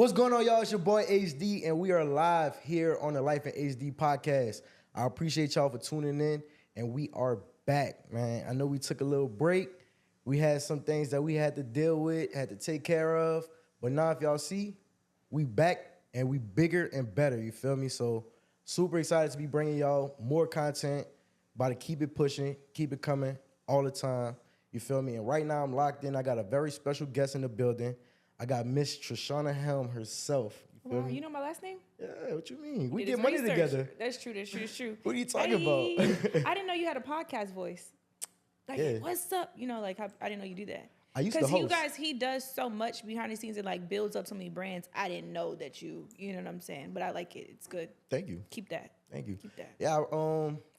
What's going on, y'all? It's your boy HD, and we are live here on the Life in HD podcast. I appreciate y'all for tuning in, and we are back, man. I know we took a little break. We had some things that we had to deal with, had to take care of, but now if y'all see, we back, and we bigger and better, you feel me? So super excited to be bringing y'all more content, about to keep it pushing, keep it coming all the time, you feel me? And right now I'm locked in. I got a very special guest in the building. I got Miss Trishonna herself. You feel Wow, me? you know my last name? Yeah, what you mean? We Did get his money research. together. That's true, that's true, that's true. What are you talking Hey, about? I didn't know you had a podcast voice. Like, Yeah. what's up? You know, like, I didn't know you do that. I used to Because host. you guys, he does so much behind the scenes and, like, builds up so many brands. I didn't know that you know what I'm saying? But I like it. It's good. Thank you. Keep that. Thank you. Keep that. Yeah,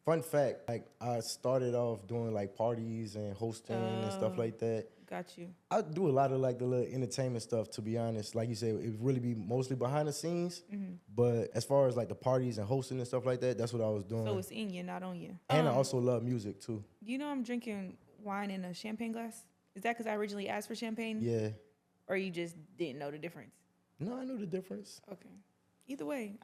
fun fact, like I started off doing like parties and hosting and stuff like that. Got you. I do a lot of like the little entertainment stuff, to be honest. Like you said, it really be mostly behind the scenes. Mm-hmm. But as far as like the parties and hosting and stuff like that, that's what I was doing. So it's in you, not on you. And I also love music too. You know I'm drinking wine in a champagne glass? Is that because I originally asked for champagne? Yeah. Or you just didn't know the difference? No, I knew the difference. Okay. Either way,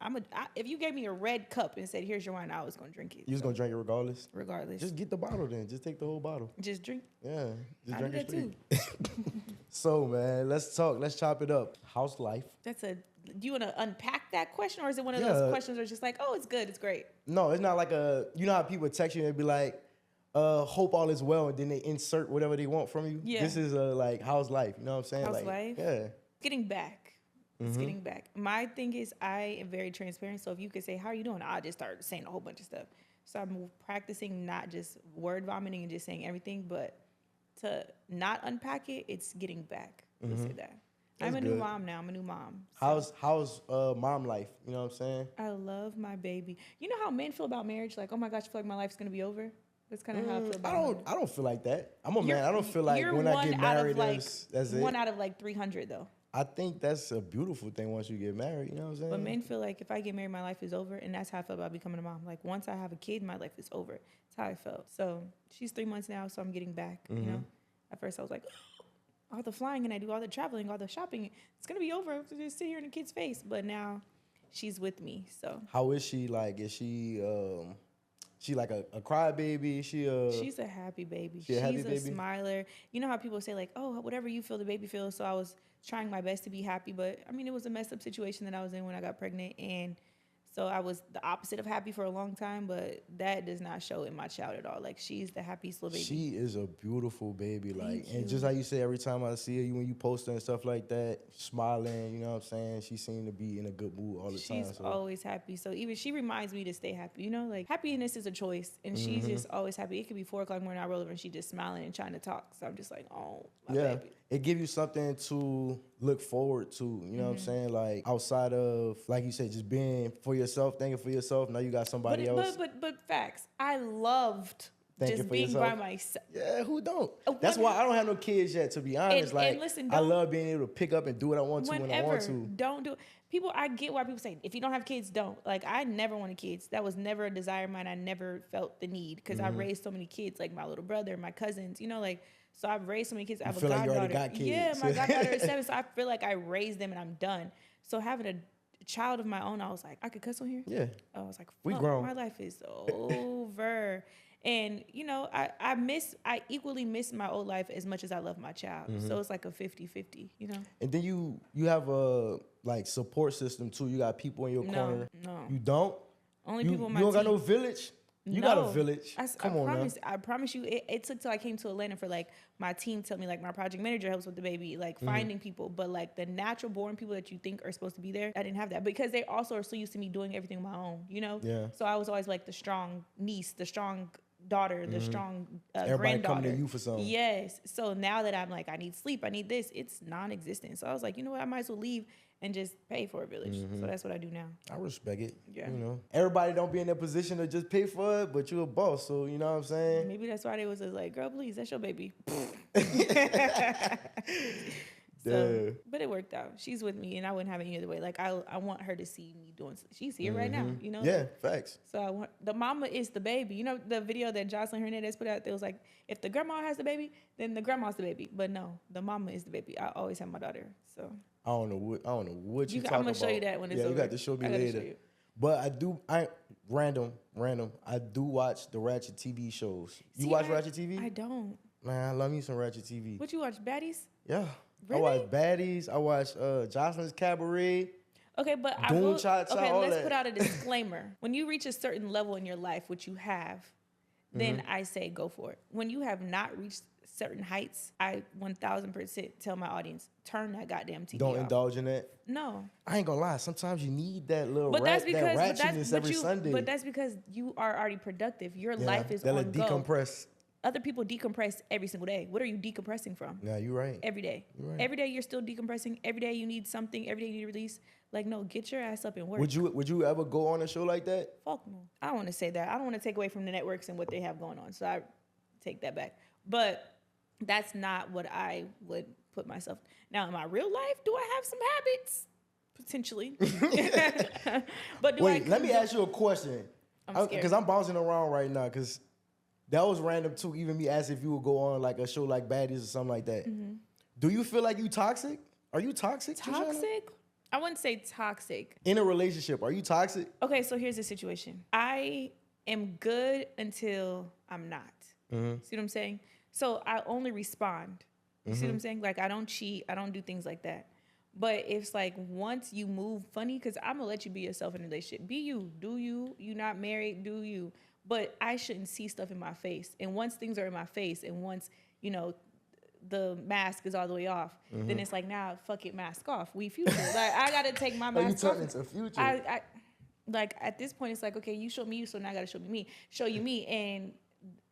if you gave me a red cup and said, "Here's your wine," I was gonna drink it. You was gonna drink it regardless? Regardless. Just get the bottle then. Just take the whole bottle. Just drink. Yeah. Just I drink do it that straight. too. So man, let's talk. Let's chop it up. How's life? Do you want to unpack that question, or is it one of those questions where it's just like, "Oh, it's good, it's great"? No, it's not like you know how people text you and be like, hope all is well, and then they insert whatever they want from you. Yeah. This is like, how's life? You know what I'm saying? How's like, life? Yeah. Getting back. It's Mm-hmm. getting back. My thing is, I am very transparent. So if you could say, "How are you doing?" I just start saying a whole bunch of stuff. So I'm practicing not just word vomiting and just saying everything, but to not unpack it. It's getting back. Let's say that. I'm a new good. mom now. I'm a new mom. So How's mom life? You know what I'm saying? I love my baby. You know how men feel about marriage? Like, oh my gosh, I feel like my life's gonna be over. That's kind of how I feel about marriage. I don't feel like that. I'm a man. You're- I don't feel like you're when I one get out of, married, like, that's it. one out of like 300 though. I think that's a beautiful thing once you get married. You know what I'm saying? But men feel like if I get married, my life is over, and that's how I feel about becoming a mom. Like once I have a kid, my life is over. That's how I felt. So she's 3 months now, so I'm getting back. You know, at first I was like, all the flying and I do all the traveling, all the shopping, it's gonna be over. I have to just sit here in a kid's face. But now she's with me. So How is she? Like, is she like a crybaby? she's a happy baby. She a happy She's a baby? smiler. You know how people say like, oh, whatever you feel, the baby feels. So I was trying my best to be happy, but I mean, it was a messed up situation that I was in when I got pregnant, and so I was the opposite of happy for a long time. But that does not show in my child at all. Like she's the happiest little baby. She is a beautiful baby, like, Thank and you. just like you say, every time I see her, when you post her and stuff like that, smiling, you know what I'm saying? She seemed to be in a good mood all the time. She's So always happy. So even she reminds me to stay happy. You know, like happiness is a choice, and she's Mm-hmm. just always happy. It could be 4 o'clock in the morning, I roll over and she just smiling and trying to talk. So I'm just like, oh, my yeah, baby. it give you something to look forward to. You know what I'm Mm-hmm. saying? Like outside of, like you said, just being for yourself, thinking for yourself. Now you got somebody else. But facts. I loved Thinking just for being by yourself. myself. Yeah, who don't? Oh, That's why I don't have no kids yet. To be honest, like and listen, I don't- love being able to pick up and do what I want to when I Whenever, want to. don't do it. People, I get why people say, if you don't have kids, don't. Like, I never wanted kids. That was never a desire of mine. I never felt the need because Mm-hmm. I raised so many kids, like my little brother, my cousins, you know, like, so I've raised so many kids. I have feel a like you already goddaughter. got kids. Yeah, my goddaughter is 7, so I feel like I raised them and I'm done. So having a child of my own, I was like, I could cuss on here? Yeah. I was like, We fuck, grown. my life is over. And, you know, I equally miss my old life as much as I love my child. Mm-hmm. So it's like a 50-50, you know? And then you have a like support system too. You got people in your corner. No. You don't? Only You, people on my you don't team. got no village? You got a No. village. Come on promise, now. I promise you, it took till I came to Atlanta for like my team tell me like my project manager helps with the baby, like Mm-hmm. finding people, but like the natural born people that you think are supposed to be there, I didn't have that because they also are so used to me doing everything on my own, you know? Yeah. So I was always like the strong niece, the strong daughter, the strong Everybody granddaughter. coming to you for something. Yes. So now that I'm like, I need sleep, I need this, it's non-existent. So I was like, you know what, I might as well leave and just pay for a village. So that's what I do now. I respect it. Yeah. You know, everybody don't be in that position to just pay for it, but you a boss, so you know what I'm saying? Maybe that's why they was just like, girl, please, that's your baby. Yeah. So, but it worked out. She's with me, and I wouldn't have it any other way. Like I want her to see me doing. She's here right now, you know. Yeah, facts. So I want the mama is the baby. You know the video that Jocelyn Hernandez put out. There was like, if the grandma has the baby, then the grandma's the baby. But no, the mama is the baby. I always have my daughter. So I don't know what you I'm talking gonna about. show you that when it's yeah, over. you got to show me I gotta later. show you. But random. I do watch the Ratchet TV shows. You See, watch Ratchet TV? I don't. Man, I love me some Ratchet TV. What you watch, Baddies? Yeah. Really? I watch Baddies. I watch Jocelyn's Cabaret. Okay, but I Doom will. Cha-Cha, Okay, all let's that. put out a disclaimer. When you reach a certain level in your life, which you have, then I say go for it. When you have not reached certain heights, I 1000% tell my audience, turn that goddamn TV Don't off. indulge in that. No. I ain't gonna lie. Sometimes you need that little But that's that because ratchetness every Sunday. But that's because you are already productive. Your Yeah, life is that on little go. decompress. Other people decompress every single day. What are you decompressing from? Yeah, you're right. Every day. You're right. Every day you're still decompressing. Every day you need something. Every day you need to release. Like, no, get your ass up and work. Would you ever go on a show like that? Fuck no. I don't want to say that. I don't want to take away from the networks and what they have going on. So I take that back. But that's not what I would put myself. Now, in my real life, do I have some habits? Potentially. But do Wait, let me ask you a question. I'm scared. Because I'm bouncing around right now. Because that was random too. Even me asking if you would go on like a show like Baddies or something like that. Mm-hmm. Do you feel like you toxic? Are you toxic? Trishonna? Toxic? I wouldn't say toxic. In a relationship, are you toxic? Okay, so here's the situation. I am good until I'm not. Mm-hmm. See what I'm saying? So I only respond. You see what I'm saying? Like, I don't cheat. I don't do things like that. But it's like once you move funny, because I'm going to let you be yourself in a relationship. Be you. Do you. You not married. Do you. But I shouldn't see stuff in my face. And once things are in my face and once, you know, the mask is all the way off, then it's like, nah, fuck it, mask off. We future. Like, I got to take my Are you mask off. turning into future? I like, at this point, it's like, okay, you show me you, so now I got to show me. Show you me. And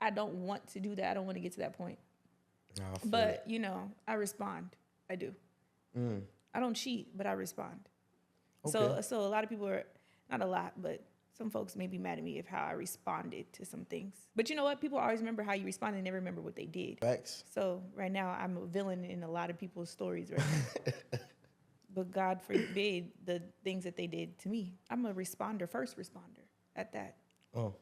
I don't want to do that. I don't want to get to that point. Nah, I feel But, it. you know, I respond. I do. I don't cheat, but I respond. Okay. So a lot of people are, not a lot, but some folks may be mad at me of how I responded to some things. But you know what? People always remember how you responded and never remember what they did. Facts. So right now, I'm a villain in a lot of people's stories right now. But God forbid the things that they did to me. I'm a responder, first responder at that. Oh.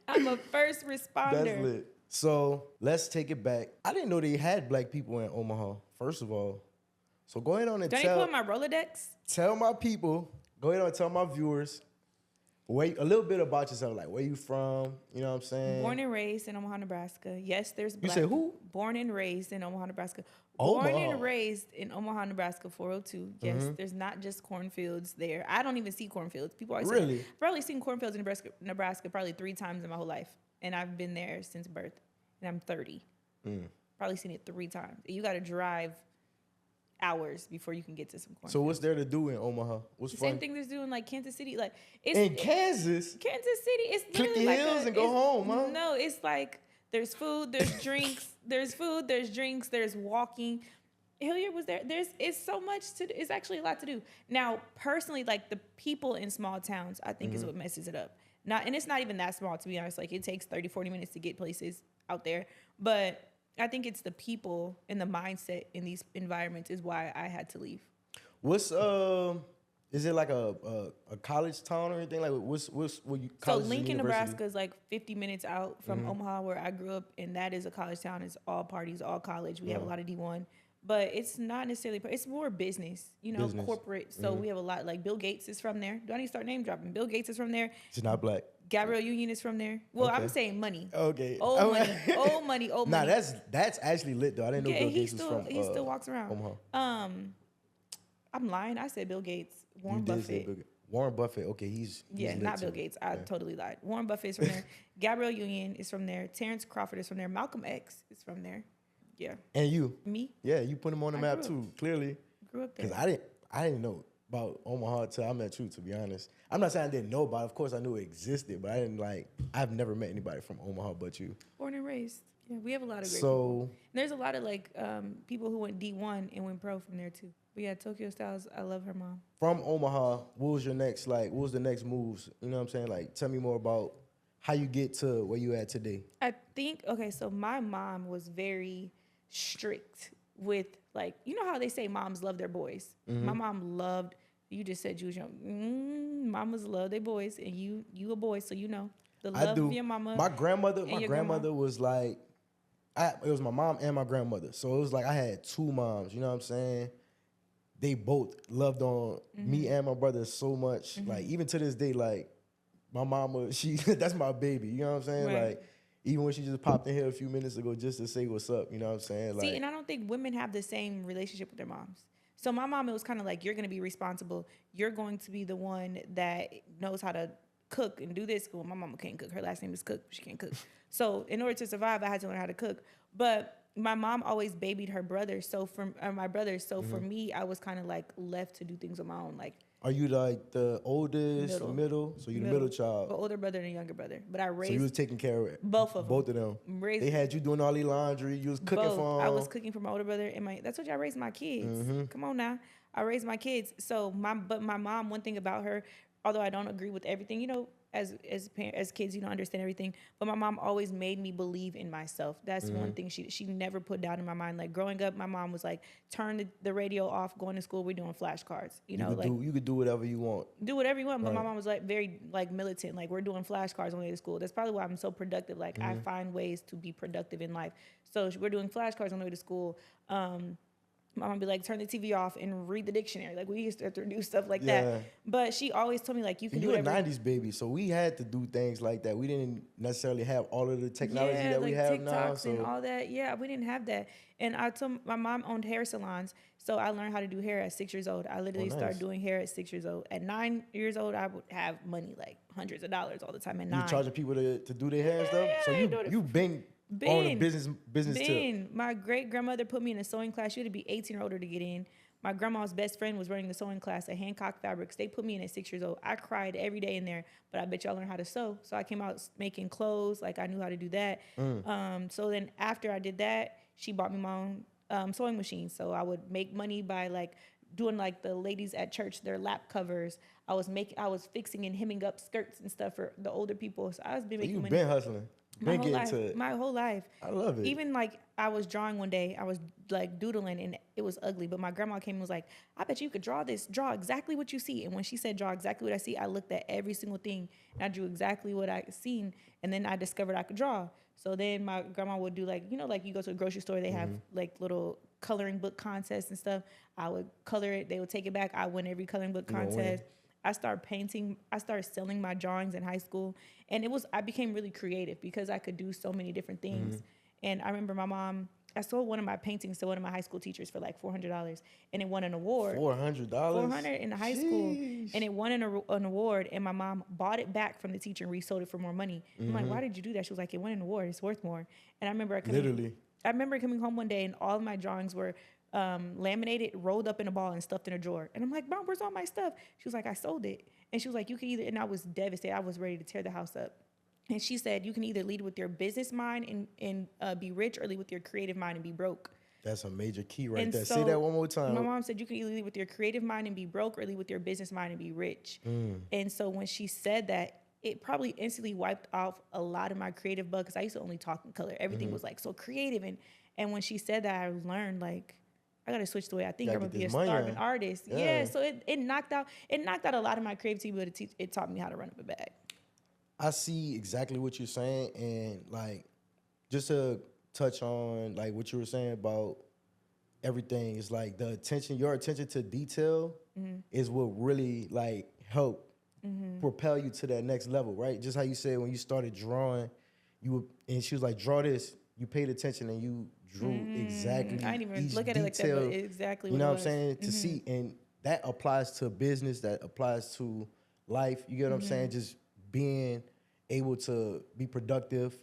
I'm a first responder. That's lit. So let's take it back. I didn't know they had black people in Omaha, first of all. So go ahead on and Don't you put my Rolodex? tell my people, go ahead and tell my viewers a little bit about yourself, like where you from, you know what I'm saying? Born and raised in Omaha, Nebraska. Yes, there's You black. said who? Born and raised in Omaha, Nebraska. Omaha. Born and raised in Omaha, Nebraska, 402. Yes, there's not just cornfields there. I don't even see cornfields. People always Really? say, I've probably seen cornfields in Nebraska probably 3 times in my whole life. And I've been there since birth. And I'm 30. Probably seen it 3 times. You got to drive hours before you can get to some cornfields. So what's there to do in Omaha? What's The fun? same thing there's doing like Kansas City. Like it's In Kansas? Kansas City, it's Click the literally hills and go home, huh? No, it's like there's food, there's drinks, there's food, there's drinks, there's walking. Hilliard was there. It's so much to do. It's actually a lot to do. Now, personally, like the people in small towns, I think is what messes it up. And it's not even that small, to be honest. Like it takes 30, 40 minutes to get places out there. But I think it's the people and the mindset in these environments is why I had to leave. What's is it like a college town or anything? Like what's what you So college and Lincoln, university? Nebraska is like 50 minutes out from Omaha, where I grew up, and that is a college town. It's all parties, all college. We have a lot of D1, but it's not necessarily. It's more business, Business. corporate. So we have a lot. Like Bill Gates is from there. Do I need to start name dropping? Bill Gates is from there. She's not black. Gabrielle Union is from there. Well, Okay. I'm saying money. Okay. Old money. Old money. Old Nah, money. that's actually lit though. I didn't know Yeah, Bill he Gates was from he still walks around. Omaha. I'm lying. I said Bill Gates. Warren You did say Buffett. Bill Gates. Warren Buffett. Okay, he's Yeah, lit not Bill too. Gates. I totally lied. Warren Buffett is from there. Gabrielle Union is from there. Terrence Crawford is from there. Malcolm X is from there. Yeah. And you? Me? Yeah, you put him on the I map grew up- too. Clearly, Grew up there. because I didn't know about Omaha until I met you. To be honest, I'm not saying I didn't know about it. Of course, I knew it existed, but I didn't I've never met anybody from Omaha but you. Born and raised. Yeah, we have a lot of great people. So And there's a lot of people who went D1 and went pro from there too. But yeah, Tokyo Styles, I love her mom. from Omaha, what was your next what was the next moves? You know what I'm saying? Like, tell me more about how you get to where you at today. I think, okay, so my mom was very strict with, you know how they say moms love their boys? My mom loved, you just said you was young. Mamas love their boys, and you a boy, so you know. The love I do. of your mama. My grandmother your was like, it was my mom and my grandmother. So it was like I had two moms, you know what I'm saying? They both loved on me and my brother so much. Like even to this day, like my mama, she that's my baby, you know what I'm saying? Right. Like even when she just popped in here a few minutes ago just to say what's up, you know what I'm saying? See, Like, and I don't think women have the same relationship with their moms. So my mom, it was kind of like, you're going to be responsible. You're going to be the one that knows how to cook and do this. Well, my mama can't cook. Her last name is Cook. She can't cook. So in order to survive, I had to learn how to cook. But my mom always babied her brother. So for my brother. So for me, I was kind of like left to do things on my own. Like, are you like the oldest, the Middle. middle? So you the middle But child. older brother and a younger brother. But I So you was raised taking care of it. both of Both of them. Raised They had you doing all the laundry. You was cooking both. for I them. was cooking for my older brother and that's what I raised my kids. Come on now. I raised my kids. So my mom, one thing about her, although I don't agree with everything, you know, as kids, you don't understand everything. But my mom always made me believe in myself. That's one thing she never put down in my mind. Like growing up, my mom was like, turn the radio off, going to school, we're doing flashcards. You know, you could do whatever you want. do whatever you want. But Right. my mom was like very like militant. Like we're doing flashcards on the way to school. That's probably why I'm so productive. Like I find ways to be productive in life. So we're doing flashcards on the way to school. My mom be like, turn the TV off and read the dictionary. Like we used to have to do stuff like Yeah. that. But she always told me like you can do You a whatever. 90s baby, so we had to do things like that. We didn't necessarily have all of the technology Yeah, that we like have TikToks now. and So all that. Yeah, we didn't have that. And I told my mom owned hair salons, so I learned how to do hair at 6 years old. I literally nice. started doing hair at 6 years old. At 9 years old, I would have money like hundreds of dollars all the time. At you 9, charging people to do their hair and stuff. Yeah, So I do it. you been on a business tip. My great grandmother put me in a sewing class. You had to be 18 or older to get in. My grandma's best friend was running the sewing class at Hancock Fabrics. They put me in at 6 years old. I cried every day in there, but I bet y'all learned how to sew. So I came out making clothes. Like I knew how to do that. So then after I did that, she bought me my own sewing machine. So I would make money by like doing like the ladies at church, their lap covers. I was fixing and hemming up skirts and stuff for the older people. So I was been making You money. been hustling. Been getting to it. My whole life. I love it. Even like I was drawing one day, I was like doodling and it was ugly. But my grandma came and was like, I bet you could draw this, draw exactly what you see. And when she said draw exactly what I see, I looked at every single thing and I drew exactly what I seen. And then I discovered I could draw. So then my grandma would do like, you know, like you go to a grocery store, they have like little coloring book contests and stuff. I would color it, they would take it back. I win every coloring book contest. I started painting. I started selling my drawings in high school. And I became really creative because I could do so many different things. And I remember my mom, I sold one of my paintings to one of my high school teachers for like $400 and it won an award. $400? $400 in high school. And it won an award and my mom bought it back from the teacher and resold it for more money. I'm like, why did you do that? She was like, it won an award. It's worth more. And I remember coming home one day and all of my drawings were laminated, rolled up in a ball and stuffed in a drawer. And I'm like, Mom, where's all my stuff? She was like, I sold it. And she was like, you can either, and I was devastated. I was ready to tear the house up. And she said, you can either lead with your business mind and be rich or lead with your creative mind and be broke. That's a major key right there. So Say that one more time. My mom said, you can either lead with your creative mind and be broke or lead with your business mind and be rich. And so when she said that, it probably instantly wiped off a lot of my creative bug because I used to only talk in color. Everything was like so creative. And when she said that, I learned like, I gotta switch the way I think. I'm gonna be a starving artist. Yeah. So it knocked out a lot of my creativity, but it taught me how to run up a bag. I see exactly what you're saying, and like just to touch on like what you were saying about everything is like your attention to detail is what really like help propel you to that next level, right? Just how you said when you started drawing, and she was like, draw this. You paid attention and you drew exactly. I didn't even look at detail, it like that, but exactly you what know it what was. I'm saying? To see, and that applies to business, that applies to life. You get what I'm saying? Just being able to be productive,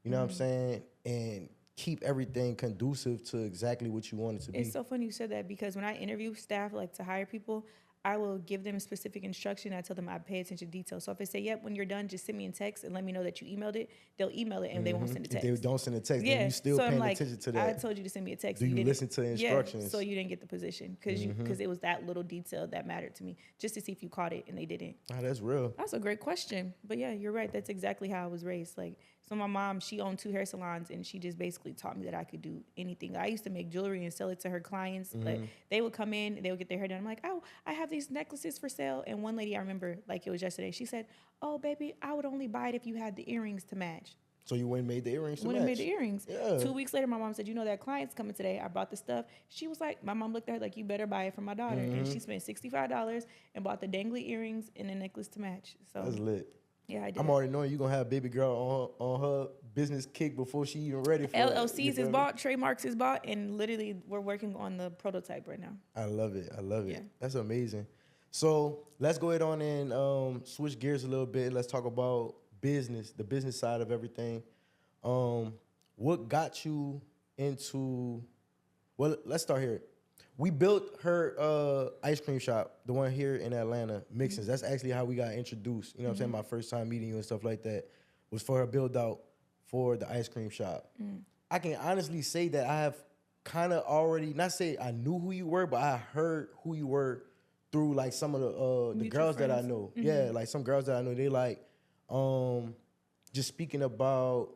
you know what I'm saying? And keep everything conducive to exactly what you want it to be. It's so funny you said that because when I interview staff, like to hire people, I will give them specific instruction. I tell them I pay attention to detail. So if they say, yep, when you're done, just send me a text and let me know that you emailed it, they'll email it and they won't send a text. If they don't send a text, then you still so paying like, attention to that. I told you to send me a text. Do you listen to instructions? Yeah, so you didn't get the position because it was that little detail that mattered to me, just to see if you caught it, and they didn't. Oh, that's real. That's a great question. But yeah, you're right. That's exactly how I was raised. Like, so my mom, she owned 2 hair salons, and she just basically taught me that I could do anything. I used to make jewelry and sell it to her clients. Like, they would come in, and they would get their hair done. I'm like, oh, I have these necklaces for sale. And one lady, I remember, like it was yesterday, she said, oh, baby, I would only buy it if you had the earrings to match. So you went and made the earrings to Went match. and made the earrings. Yeah. 2 weeks later, my mom said, you know that client's coming today. I brought the stuff. She was like, my mom looked at her like, you better buy it for my daughter. And she spent $65 and bought the dangly earrings and a necklace to match. So That's lit. yeah, I did. I'm already knowing you're going to have baby girl on her business kick before she even ready for it. LLCs is bought, trademarks is bought, and literally we're working on the prototype right now. I love it. Yeah. That's amazing. So let's go ahead on and switch gears a little bit. Let's talk about business, the business side of everything. What got you into, well, let's start here. We built her ice cream shop, the one here in Atlanta, Mixins. That's actually how we got introduced. You know what I'm saying? My first time meeting you and stuff like that was for her build out for the ice cream shop. I can honestly say that I have kind of already, not say I knew who you were, but I heard who you were through like some of the Mutual girls that I friends. know. Yeah, like some girls that I know, they like just speaking about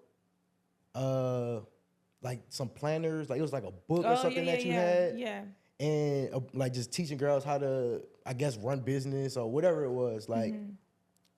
like some planners, like it was like a book or something that you had. Yeah. And like just teaching girls how to, I guess, run business or whatever it was. Like,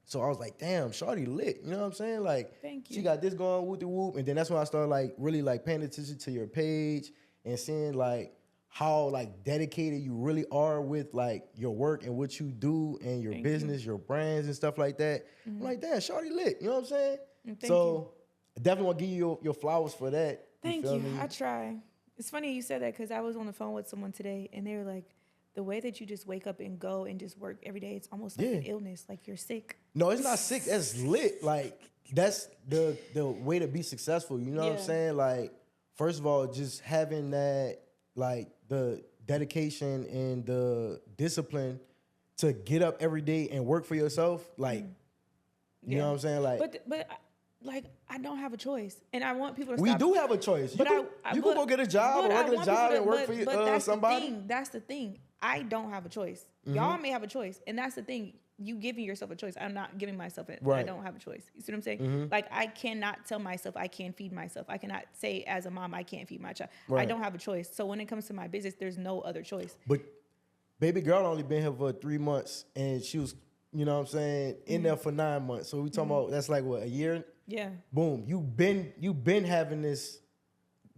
so I was like, damn, shawty lit. You know what I'm saying? Like, Thank you. she got this going, whoop de whoop. And then that's when I started like really like paying attention to your page and seeing like how like dedicated you really are with like your work and what you do and your business, your brands and stuff like that. I'm like, damn, shawty lit. You know what I'm saying? So I definitely want to give you your flowers for that. Thank feel you. me? I try. It's funny you said that because I was on the phone with someone today and they were like, the way that you just wake up and go and just work every day, it's almost like an illness, like you're sick. No, it's not sick. That's lit. Like, that's the way to be successful. You know what I'm saying? Like, first of all, just having that, like, the dedication and the discipline to get up every day and work for yourself. Like, you know what I'm saying? Like, But like, I don't have a choice. And I want people to we stop. do have a choice. You can go get a job, a regular job, and work for that's somebody. That's the thing. I don't have a choice. Y'all may have a choice. And that's the thing. You giving yourself a choice. I'm not giving myself it. Right. I don't have a choice. You see what I'm saying? Like, I cannot tell myself I can't feed myself. I cannot say as a mom I can't feed my child. Right. I don't have a choice. So when it comes to my business, there's no other choice. But baby girl only been here for 3 months, and she was, you know what I'm saying, in there for 9 months. So we talking about, that's like, what, a year? Yeah. Boom. You've been having this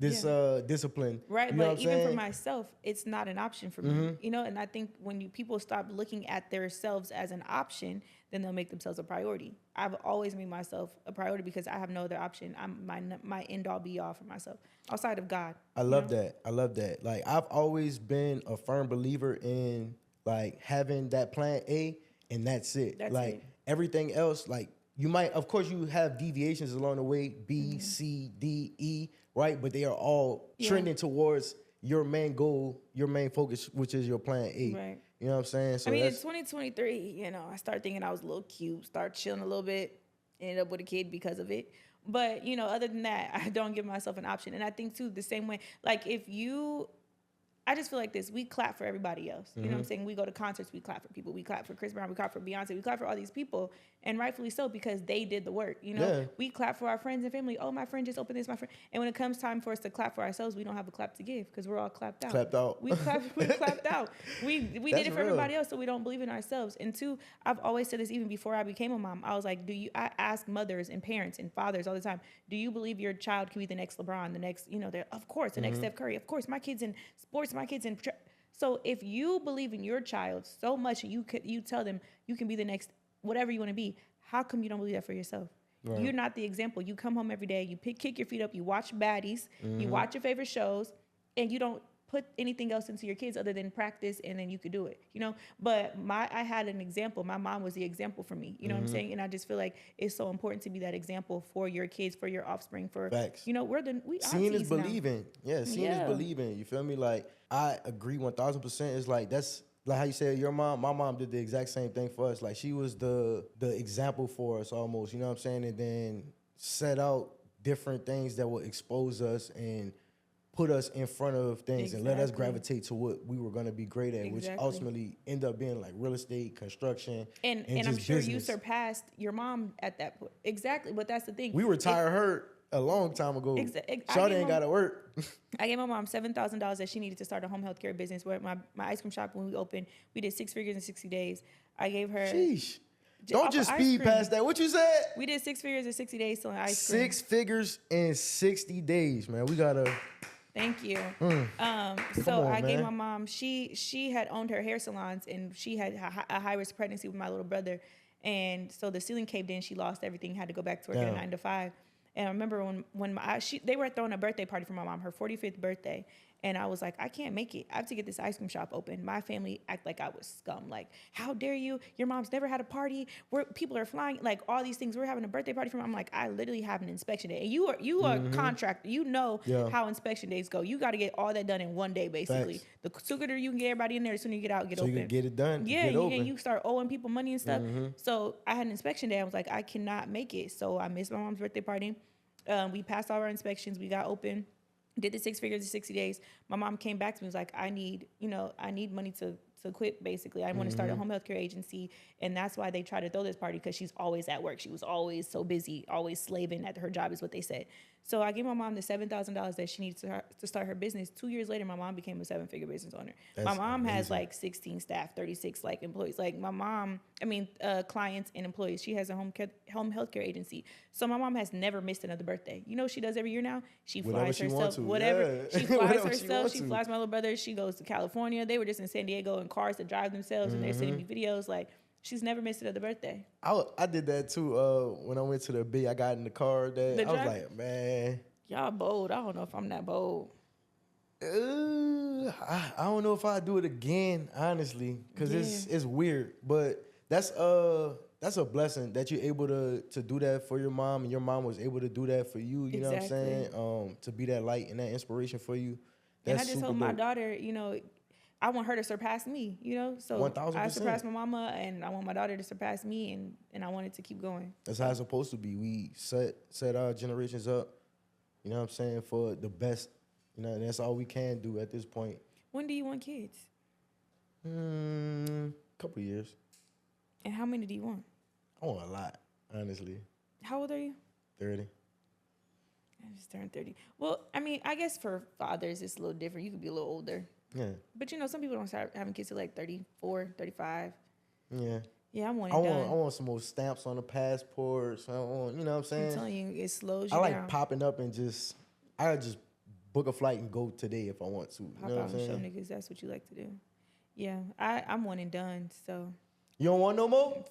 discipline. Right, you know but what I'm even saying? for myself, it's not an option for me. You know, and I think when people stop looking at themselves as an option, then they'll make themselves a priority. I've always made myself a priority because I have no other option. I'm my end all be all for myself outside of God. I love that. I love that. Like, I've always been a firm believer in like having that plan A and that's it. That's like it. everything else, like you might, of course, you have deviations along the way, B, C, D, E, right? But they are all trending towards your main goal, your main focus, which is your plan A. Right. You know what I'm saying? So I mean, in 2023, you know, I started thinking I was a little cute, start chilling a little bit, ended up with a kid because of it. But, you know, other than that, I don't give myself an option. And I think, too, the same way, like I just feel like this. We clap for everybody else. You know what I'm saying? We go to concerts, we clap for people. We clap for Chris Brown, we clap for Beyonce, we clap for all these people. And rightfully so, because they did the work. You know, we clap for our friends and family. Oh, my friend just opened this, my friend. And when it comes time for us to clap for ourselves, we don't have a clap to give because we're all clapped out. Clapped out. We clapped out. We did it for everybody else, so we don't believe in ourselves. And two, I've always said this even before I became a mom. I was like, I ask mothers and parents and fathers all the time, do you believe your child can be the next LeBron, the next, you know, of course, the next Steph Curry, of course, my kids in sports, my kids in. So if you believe in your child so much, and you tell them you can be the next whatever you want to be, how come you don't believe that for yourself? Right. You're not the example. You come home every day, you kick your feet up, you watch baddies, you watch your favorite shows, and you don't put anything else into your kids other than practice, and then you could do it, you know? But I had an example. My mom was the example for me, you know what I'm saying? And I just feel like it's so important to be that example for your kids, for your offspring, for, Facts. you know, seeing is believing. Now. Yeah, seeing is believing. You feel me? Like, I agree 1000%. It's like, that's like how you said your mom, my mom did the exact same thing for us. Like, she was the example for us almost, you know what I'm saying? And then set out different things that will expose us and put us in front of things and let us gravitate to what we were going to be great at, which ultimately end up being like real estate, construction, and I'm sure business. you surpassed your mom at that point. Exactly, but that's the thing. We retired her a long time ago. Shawty ain't got to work. I gave my mom $7,000 that she needed to start a home health care business. Where my ice cream shop, when we opened, we did 6 figures in 60 days. I gave her. Sheesh. Don't off just of ice speed cream. past that. What you said? We did 6 figures in 60 days selling ice cream. 6 figures in 60 days, man. We gotta. Thank you. Come So on, I gave man. my mom. She had owned her hair salons, and she had a high risk pregnancy with my little brother, and so the ceiling caved in. She lost everything. Had to go back to work at Damn. 9 to 5. And I remember when they were throwing a birthday party for my mom, her 45th birthday. And I was like, I can't make it. I have to get this ice cream shop open. My family act like I was scum. Like, how dare you? Your mom's never had a party. People are flying. Like, all these things. We're having a birthday party for my mom. I'm like, I literally have an inspection day. And you are a contractor. You know how inspection days go. You got to get all that done in one day, basically. Facts. The sooner you can get everybody in there, the sooner you get out, get So open. you can get it done. Yeah, get open. and you start owing people money and stuff. So I had an inspection day. I was like, I cannot make it. So I missed my mom's birthday party. We passed all our inspections. We got open. Did the 6 figures in 60 days. My mom came back to me and was like, I need money to quit, basically. I want to start a home health care agency. And that's why they tried to throw this party, because she's always at work. She was always so busy, always slaving at her job is what they said. So I gave my mom the $7,000 that she needs to start her business. 2 years later, my mom became a 7-figure business owner. My mom has like 16 staff, 36 like employees. Like my mom, clients and employees. She has a home health care agency. So my mom has never missed another birthday. You know what she does every year now? She flies herself. Whatever. Yeah. She flies Whatever herself. She flies my little brother. She goes to California. They were just in San Diego in cars to drive themselves, and they're sending me videos. Like, she's never missed another birthday. I did that too. When I went to the Bay, I got in the car. I was like, man. Y'all bold. I don't know if I'm that bold. I don't know if I do it again, honestly, because it's weird. But that's a blessing that you're able to do that for your mom, and your mom was able to do that for you. You know what I'm saying? To be that light and that inspiration for you. That's and I just hope my daughter, I want her to surpass me. So 1000%. I surpassed my mama, and I want my daughter to surpass me, and I want it to keep going. That's how it's supposed to be. We set our generations up. You know what I'm saying, for the best. And that's all we can do at this point. When do you want kids? Couple of years. And how many do you want? I want a lot, honestly. How old are you? 30. I just turned 30. Well, I guess for fathers, it's a little different. You could be a little older. Yeah. But, some people don't start having kids till like 34, 35. Yeah. Yeah, I'm I want some more stamps on the passports. I want, you know what I'm saying? I'm telling you, it slows you down. I down. like popping up and I just book a flight and go today if I want to. Pop out and show niggas that's what you like to do. Yeah, I'm one and done, so. You don't want no more?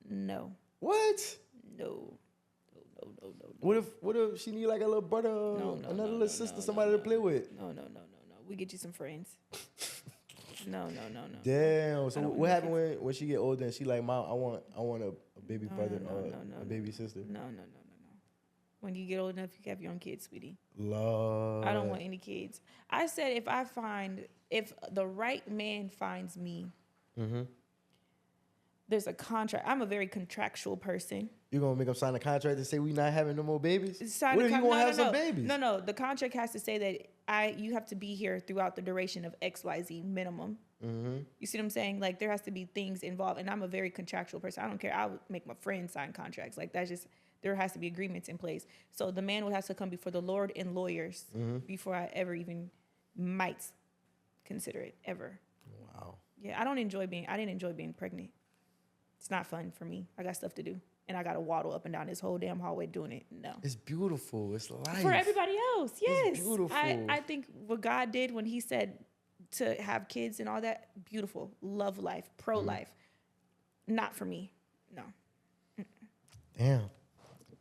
No. What? No. What if she need like a little brother, another little sister, somebody to play with? No. We get you some friends. No. Damn. So what happened when she get older and she like, Mom, I want a baby brother or a baby sister? No. When you get old enough, you can have your own kids, sweetie. Lord. I don't want any kids. I said if the right man finds me, there's a contract. I'm a very contractual person. You're going to make them sign a contract to say we not having no more babies? What if you want to have some babies? No. The contract has to say that you have to be here throughout the duration of XYZ minimum. You see what I'm saying? Like, there has to be things involved. And I'm a very contractual person. I don't care. I would make my friends sign contracts. Like, there has to be agreements in place. So the man would have to come before the Lord and lawyers before I ever even might consider it, ever. Wow. Yeah, I didn't enjoy being pregnant. It's not fun for me. I got stuff to do. And I got to waddle up and down this whole damn hallway doing it. No. It's beautiful. It's life. For everybody else, yes. It's beautiful. I think what God did when he said to have kids and all that, beautiful. Love life, pro-life. Not for me. No. Damn.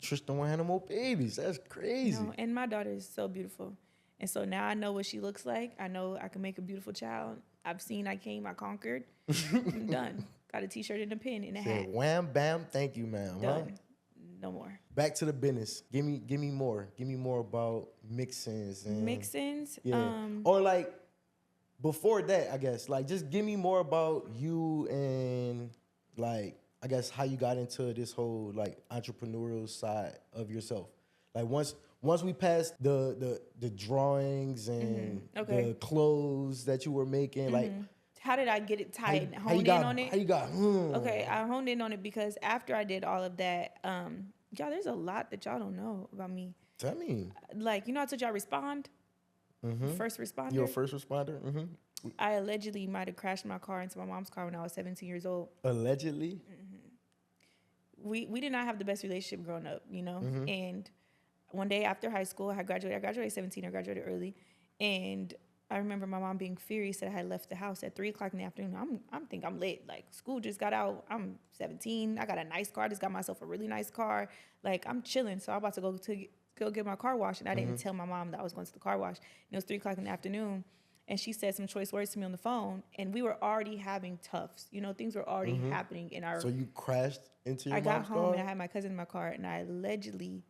Trishonna want to have no more babies. That's crazy. No, and my daughter is so beautiful. And so now I know what she looks like. I know I can make a beautiful child. I've seen, I came, I conquered. I'm done. Got a T-shirt and a pin and a hat. Wham, bam, thank you, ma'am. Done. Huh? No more. Back to the business. Give me more. Give me more about mixins. Mixins? Yeah. Or like, before that, I guess, like, just give me more about you and, like, I guess how you got into this whole, like, entrepreneurial side of yourself. Like, once we passed the drawings and the clothes that you were making, like, how did I get it tight? Honed in on it? How you got? Okay, I honed in on it because after I did all of that, y'all, there's a lot that y'all don't know about me. Tell me. Like, I told y'all respond? First responder? You're a first responder? I allegedly might have crashed my car into my mom's car when I was 17 years old. Allegedly? we did not have the best relationship growing up, you know. And one day after high school, I graduated 17. I graduated early, and I remember my mom being furious that I had left the house at 3:00 in the afternoon. I'm lit. Like, school just got out. I'm 17. I got a nice car. I just got myself a really nice car. Like, I'm chilling. So I'm about to go get my car washed, and I didn't tell my mom that I was going to the car wash. And it was 3:00 in the afternoon, and she said some choice words to me on the phone, and we were already having toughs. You know, things were already happening in our. So you crashed into your I got mom's home car? and I had my cousin in my car, and I allegedly,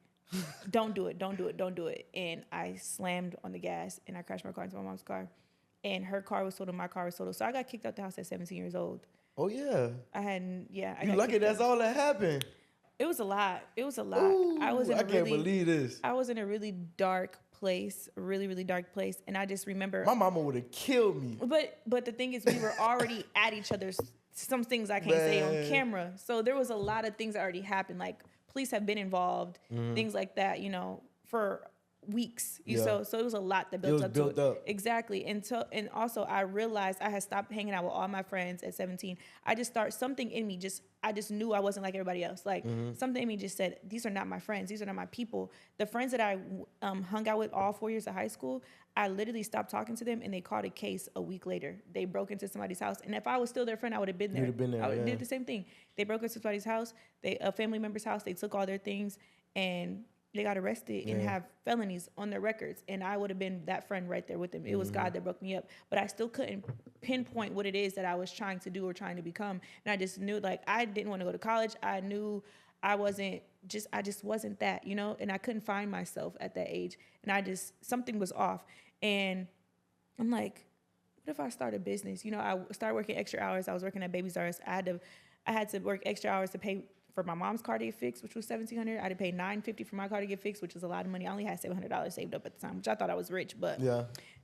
don't do it. And I slammed on the gas, and I crashed my car into my mom's car. And her car was totaled, my car was totaled. So I got kicked out the house at 17 years old. Oh, yeah. I You got lucky kicked that's out. all that happened. It was a lot. Ooh, I can't believe this. I was in a really dark place, really, really dark place. And I just remember. My mama would have killed me. But the thing is, we were already at each other's, some things I can't say on camera. So there was a lot of things that already happened. Like, police have been involved, things like that, you know, for weeks. So it was a lot that built up. Exactly. And also I realized I had stopped hanging out with all my friends at 17. Something in me I just knew I wasn't like everybody else. Like, something in me just said, these are not my friends. These are not my people. The friends that I hung out with all 4 years of high school, I literally stopped talking to them, and they caught a case a week later. They broke into somebody's house, and if I was still their friend, I would have been there. You'd have been there. I would have did the same thing. They broke into somebody's house, a family member's house. They took all their things, and they got arrested and have felonies on their records. And I would have been that friend right there with them. It was God that broke me up. But I still couldn't pinpoint what it is that I was trying to do or trying to become. And I just knew, like, I didn't want to go to college. I knew I just wasn't that, you know? And I couldn't find myself at that age. And something was off. And I'm like, what if I start a business? You know, I started working extra hours. I was working at Baby Stars. I had to work extra hours to pay for my mom's car to get fixed, which was $1,700. I had to pay $950 for my car to get fixed, which was a lot of money. I only had $700 saved up at the time, which I thought I was rich. But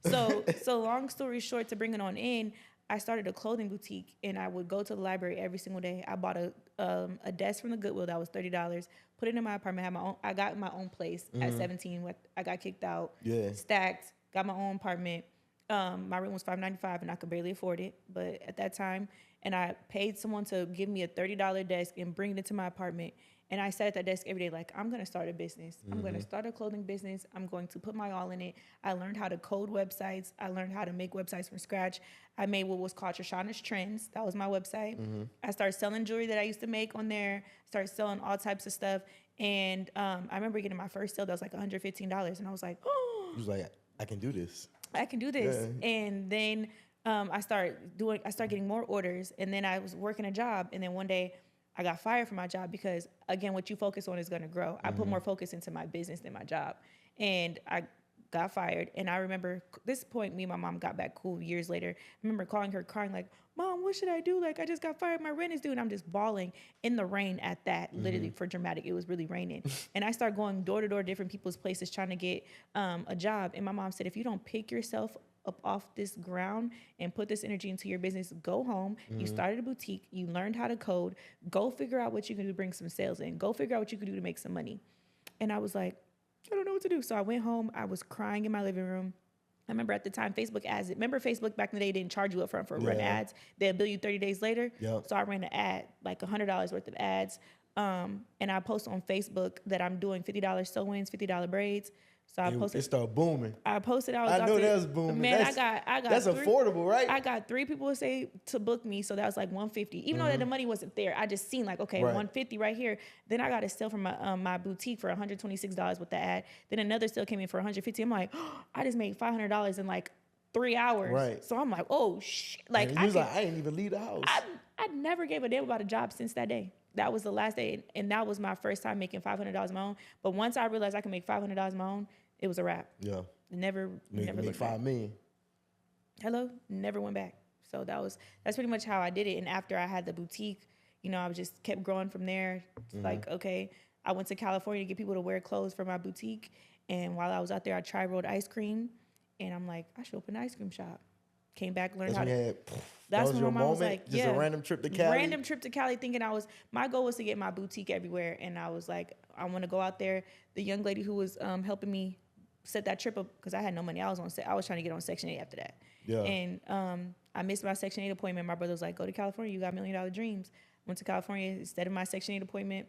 so long story short, to bring it on in, I started a clothing boutique, and I would go to the library every single day. I bought a desk from the Goodwill that was $30, put it in my apartment. I got my own place at 17. I got kicked out, stacked, got my own apartment. My rent was $595, and I could barely afford it. But at that time, and I paid someone to give me a $30 desk and bring it into my apartment. And I sat at that desk every day like, I'm going to start a business. I'm going to start a clothing business. I'm going to put my all in it. I learned how to code websites. I learned how to make websites from scratch. I made what was called Trishonna's Trends. That was my website. I started selling jewelry that I used to make on there. Started selling all types of stuff. And I remember getting my first sale that was like $115. And I was like, oh. You was like, I can do this. I can do this. Yeah. And then I started getting more orders, and then I was working a job, and then one day I got fired from my job because, again, what you focus on is going to grow. I put more focus into my business than my job, and I got fired. And I remember this point, me and my mom got back cool years later. I remember calling her, crying like, Mom, what should I do? Like, I just got fired. My rent is due. And I'm just bawling in the rain at that, literally for dramatic. It was really raining. And I started going door to door, different people's places, trying to get a job. And my mom said, if you don't pick yourself up off this ground and put this energy into your business, go home. You started a boutique. You learned how to code. Go figure out what you can do to bring some sales in. Go figure out what you can do to make some money. And I was like, I don't know what to do. So I went home. I was crying in my living room. I remember at the time, Facebook ads. Remember Facebook back in the day didn't charge you up front for running ads. They'll bill you 30 days later. Yep. So I ran an ad, like $100 worth of ads. And I post on Facebook that I'm doing $50 sew-ins, $50 braids. So I posted. It started booming. I posted. I know that was booming. Man, I got. That's affordable, right? I got 3 people to book me, so that was like $150. Even though that the money wasn't there, I just seen like, okay, $150 right here. Then I got a sale from my boutique for $126 with the ad. Then another sale came in for $150. I'm like, I just made $500 in like 3 hours. Right. So I'm like, oh shit! Like and I didn't even leave the house. I never gave a damn about a job since that day. That was the last day, and that was my first time making $500 on my own. But once I realized I could make $500 on my own, it was a wrap. Yeah. Never make looked $5 back. million. Hello, never went back. So that's pretty much how I did it. And after I had the boutique, you know, I just kept growing from there. Like, okay, I went to California to get people to wear clothes for my boutique. And while I was out there, I tried rolled ice cream, and I'm like, I should open an ice cream shop. Came back, learned how to. That's when my mom was like, just a random trip to Cali. Random trip to Cali, thinking my goal was to get my boutique everywhere, and I was like, I want to go out there. The young lady who was helping me set that trip up, because I had no money. I was trying to get on Section 8 after that. Yeah. And I missed my Section 8 appointment. My brother was like, go to California. You got $1 million dreams. Went to California instead of my Section 8 appointment.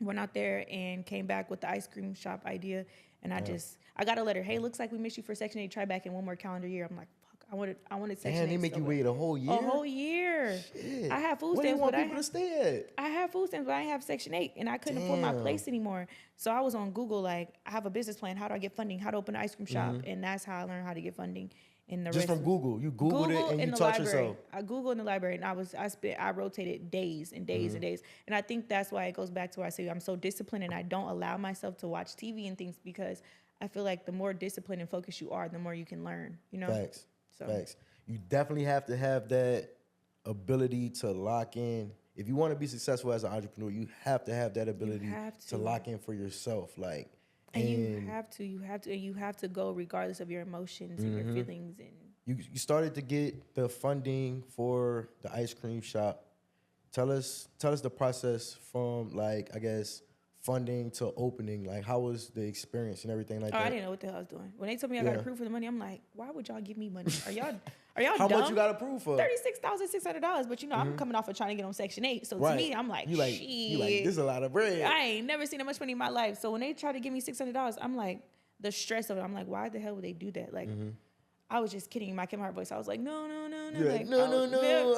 Went out there and came back with the ice cream shop idea. And I got a letter. Hey, looks like we missed you for Section 8. Try back in one more calendar year. I'm like, fuck, I wanted Section 8. Damn, they make you wait a whole year? A whole year. Shit. I have food Where stamps, do you want people to stay at? I have food stamps, but I didn't have Section 8, and I couldn't afford my place anymore. So I was on Google, like, I have a business plan. How do I get funding? How to open an ice cream shop? And that's how I learned how to get funding. And the Just from Google. You Googled it and you taught yourself. I Googled in the library, and I rotated days and days and days. And I think that's why it goes back to where I say I'm so disciplined, and I don't allow myself to watch TV and things, because I feel like the more disciplined and focused you are, the more you can learn, you know? Facts. You definitely have to have that ability to lock in. If you want to be successful as an entrepreneur, you have to have that ability to lock in for yourself. Like, and you have to go regardless of your emotions and your feelings. And you started to get the funding for the ice cream shop. Tell us the process from, like, I guess, funding to opening. Like, how was the experience and everything like that? I didn't know what the hell I was doing. When they told me I got approved for the money, I'm like, why would y'all give me money? Are y'all how dumb? much you got approved for? $36,600. But I'm coming off of trying to get on Section 8. So to me, I'm like, you like this is a lot of bread. I ain't never seen that much money in my life. So when they try to give me $600, I'm like, the stress of it. I'm like, why the hell would they do that? Like, I was just kidding. My Kim Hart voice. I was like, no. Like, no,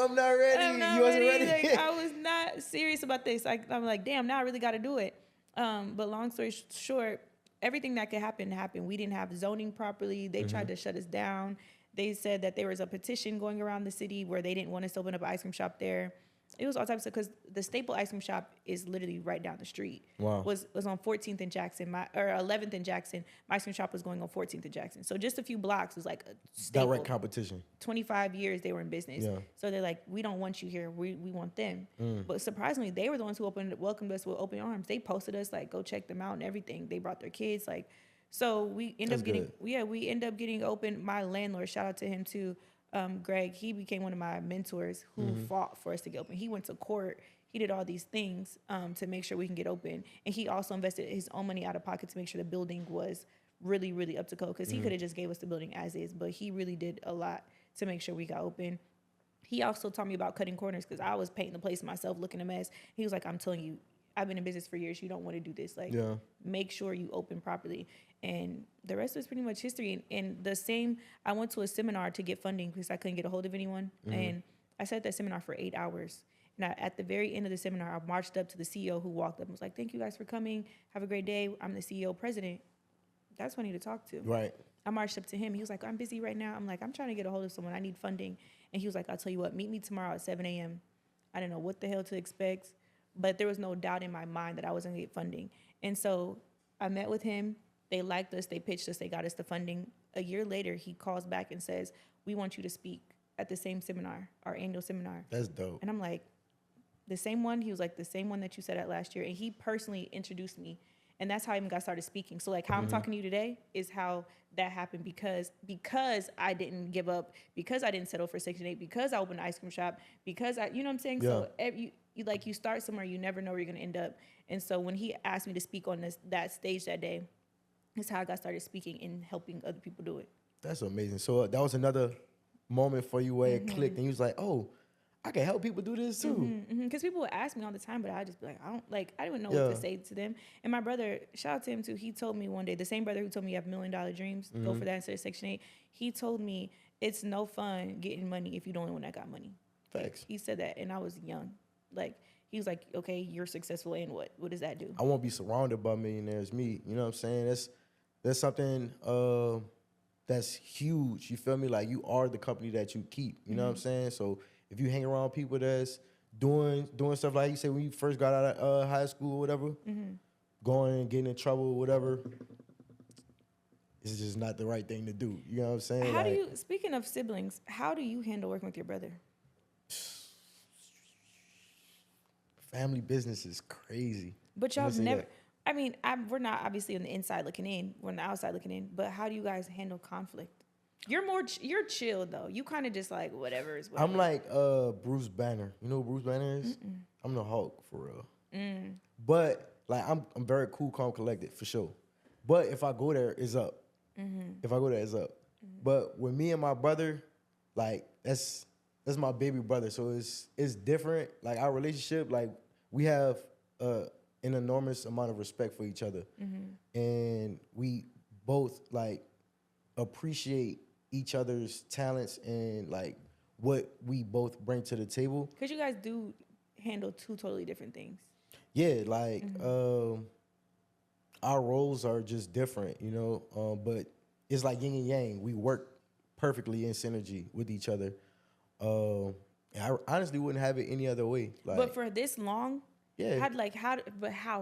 I'm not ready. You wasn't ready. Like, I was not serious about this. I'm like, damn, now I really got to do it. But long story short, everything that could happen happened. We didn't have zoning properly. They tried to shut us down. They said that there was a petition going around the city where they didn't want us to open up an ice cream shop there. It was all types of, because the Staple ice cream shop is literally right down the street. Wow. Was on 14th and Jackson, or 11th and Jackson. My ice cream shop was going on 14th and Jackson. So just a few blocks was like a Staple. Direct competition. 25 years they were in business. Yeah. So they're like, we don't want you here. We want them. But surprisingly, they were the ones who welcomed us with open arms. They posted us, like, go check them out and everything. They brought their kids, like, so we end up getting open. My landlord, shout out to him too, Greg, he became one of my mentors who fought for us to get open. He went to court. He did all these things to make sure we can get open. And he also invested his own money out of pocket to make sure the building was really, really up to code, because he could have just gave us the building as is, but he really did a lot to make sure we got open. He also taught me about cutting corners, because I was painting the place myself, looking a mess. He was like, I'm telling you, I've been in business for years. You don't want to do this. Like, make sure you open properly. And the rest was pretty much history. And the same, I went to a seminar to get funding because I couldn't get a hold of anyone. And I sat at that seminar for 8 hours. And at the very end of the seminar, I marched up to the CEO, who walked up and was like, thank you guys for coming. Have a great day. I'm the CEO president. That's who I need to talk to. Right. I marched up to him. He was like, I'm busy right now. I'm like, I'm trying to get a hold of someone. I need funding. And he was like, I'll tell you what, meet me tomorrow at 7 a.m. I didn't know what the hell to expect, but there was no doubt in my mind that I was going to get funding. And so I met with him. They liked us. They pitched us. They got us the funding. A year later, he calls back and says, we want you to speak at the same seminar, our annual seminar. That's dope. And I'm like, the same one? He was like, the same one that you said at last year. And he personally introduced me. And that's how I even got started speaking. So, like, how I'm talking to you today is how that happened, because I didn't give up, because I didn't settle for Section 8, because I opened an ice cream shop, because you know what I'm saying? Yeah. So you start somewhere, you never know where you're going to end up. And so when he asked me to speak on that stage that day, is how I got started speaking and helping other people do it. That's amazing. So that was another moment for you where it clicked and you was like, oh, I can help people do this too. Because people would ask me all the time, but I just be like, I didn't know what to say to them. And my brother, shout out to him too, he told me one day, the same brother who told me you have $1 million dreams, go for that instead of Section 8, he told me it's no fun getting money if you're the only one that got money. Facts. He said that, and I was young. Like, he was like, okay, you're successful, and what? What does that do? I won't be surrounded by millionaires, me. You know what I'm saying? That's something that's huge. You feel me? Like, you are the company that you keep. You know what I'm saying? So if you hang around people that's doing stuff like you said when you first got out of high school or whatever, going and getting in trouble or whatever, it's just not the right thing to do. You know what I'm saying? How do you, speaking of siblings, how do you handle working with your brother? Family business is crazy. But y'all never... I mean, we're not obviously on the inside looking in. We're on the outside looking in. But how do you guys handle conflict? You're chill, though. You kind of just like, whatever is whatever. I'm like Bruce Banner. You know who Bruce Banner is? I'm the Hulk, for real. But, like, I'm very cool, calm, collected, for sure. But if I go there, it's up. If I go there, it's up. But with me and my brother, like, that's that's my baby brother. So it's different. Like our relationship, like we have an enormous amount of respect for each other, and we both like appreciate each other's talents and like what we both bring to the table. Because you guys do handle two totally different things. Yeah, like our roles are just different, but it's like yin and yang. We work perfectly in synergy with each other. And I honestly wouldn't have it any other way. Like, But for this long, yeah, how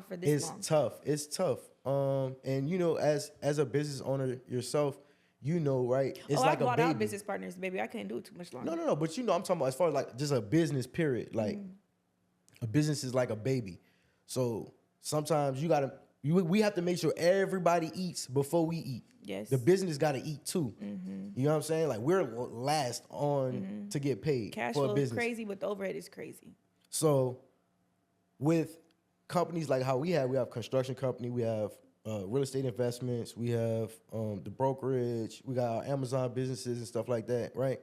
for this long? it's tough. It's tough. And as a business owner yourself, right? It's like I bought a out baby. business partners, baby. I couldn't do it too much longer. No. But I'm talking about as far as like just a business period. Like a business is like a baby. So sometimes we have to make sure everybody eats before we eat. Yes. The business got to eat too. You know what I'm saying? Like we're last on to get paid Cash for a flow is business. crazy, but the overhead is crazy. So with companies like how we have construction company, we have real estate investments, we have the brokerage, we got our Amazon businesses and stuff like that, right?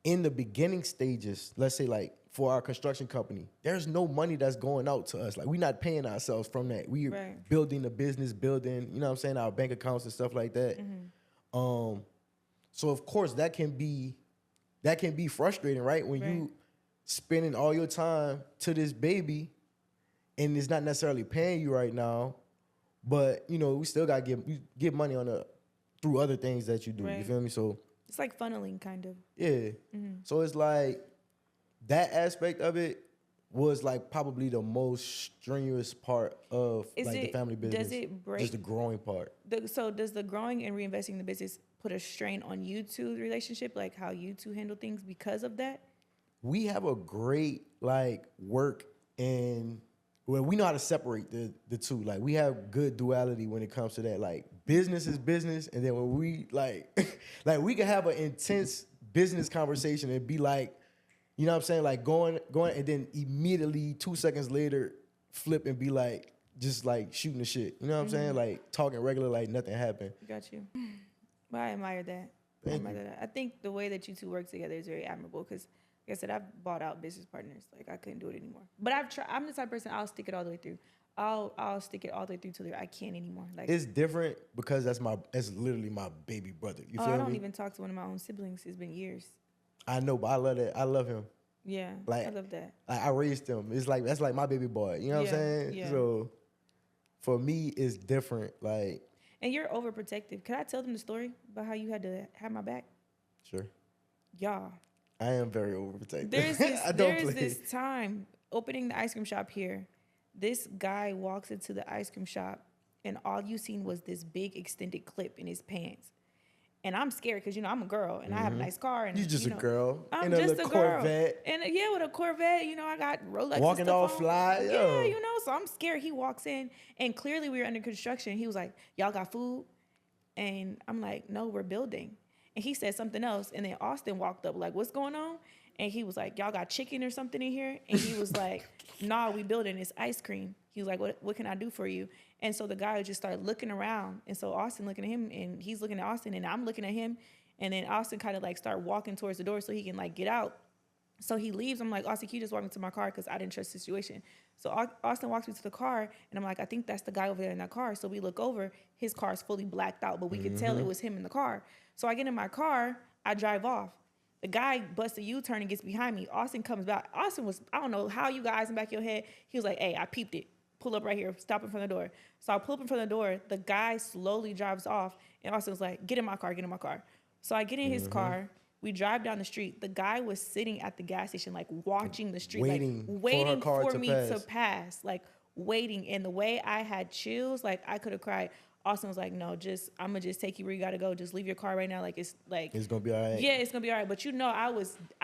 In the beginning stages, let's say like for our construction company, there's no money that's going out to us. Like we're not paying ourselves from that. We're building the business, our bank accounts and stuff like that. So of course that can be frustrating, right? When you spending all your time to this baby and it's not necessarily paying you right now, but we still got to get money through other things that you do. You feel me? So it's like funneling, kind of. Yeah. So it's like that aspect of it was like probably the most strenuous part of the family business. Does it break? Just the growing part. So does the growing and reinvesting in the business put a strain on you two's relationship, like how you two handle things because of that? We have a great work and we know how to separate the two. Like we have good duality when it comes to that. Like business is business, and then when we we can have an intense business conversation and be like, you know what I'm saying, like going, and then immediately 2 seconds later flip and be like just like shooting the shit. You know what I'm saying, like talking regular, like nothing happened. Got you. Well, I admire that. I think the way that you two work together is very admirable because. Like I said, I've bought out business partners. Like I couldn't do it anymore. But I'm the type of person I'll stick it all the way through. I'll stick it all the way through till I can't anymore. Like it's different because that's literally my baby brother. You feel me? I don't even talk to one of my own siblings. It's been years. I know, but I love that. I love him. Yeah, like, I love that. Like I raised him. It's like that's like my baby boy. You know what I'm saying? Yeah. So for me, it's different. Like. And you're overprotective. Can I tell them the story about how you had to have my back? Sure. Y'all. I am very overprotective. There's this time opening the ice cream shop here. This guy walks into the ice cream shop, and all you seen was this big extended clip in his pants. And I'm scared because I'm a girl and I have a nice car. And you just a girl. I'm in just a girl. Corvette. And with a Corvette, I got Rolex. Walking all fly. Yeah, so I'm scared. He walks in, and clearly we were under construction. He was like, "Y'all got food?" And I'm like, "No, we're building." And he said something else, and then Austin walked up like, "What's going on?" And he was like, "Y'all got chicken or something in here?" And he was like, "Nah, we building this ice cream." He was like, "What can I do for you?" And so the guy just started looking around, and so Austin looking at him, and he's looking at Austin, and I'm looking at him, and then Austin kind of like start walking towards the door so he can like get out. So he leaves. I'm like, "Austin, can you just walk me to my car?" Because I didn't trust the situation. So Austin walks me to the car, and I'm like, "I think that's the guy over there in that car." So we look over. His car's fully blacked out, but we could tell it was him in the car. So I get in my car. I drive off. The guy busts a U-turn and gets behind me. Austin comes back. Austin was, I don't know how you guys in the back of your head. He was like, "Hey, I peeped it. Pull up right here. Stop in front of the door." So I pull up in front of the door. The guy slowly drives off. And Austin was like, "Get in my car. Get in my car." So I get in his car. We drive down the street. The guy was sitting at the gas station, like watching the street, waiting for me to pass, like waiting. And the way I had chills, like I could have cried. Austin was like, "No, I'm gonna just take you where you gotta go. Just leave your car right now. It's gonna be all right." Yeah, it's gonna be all right. But I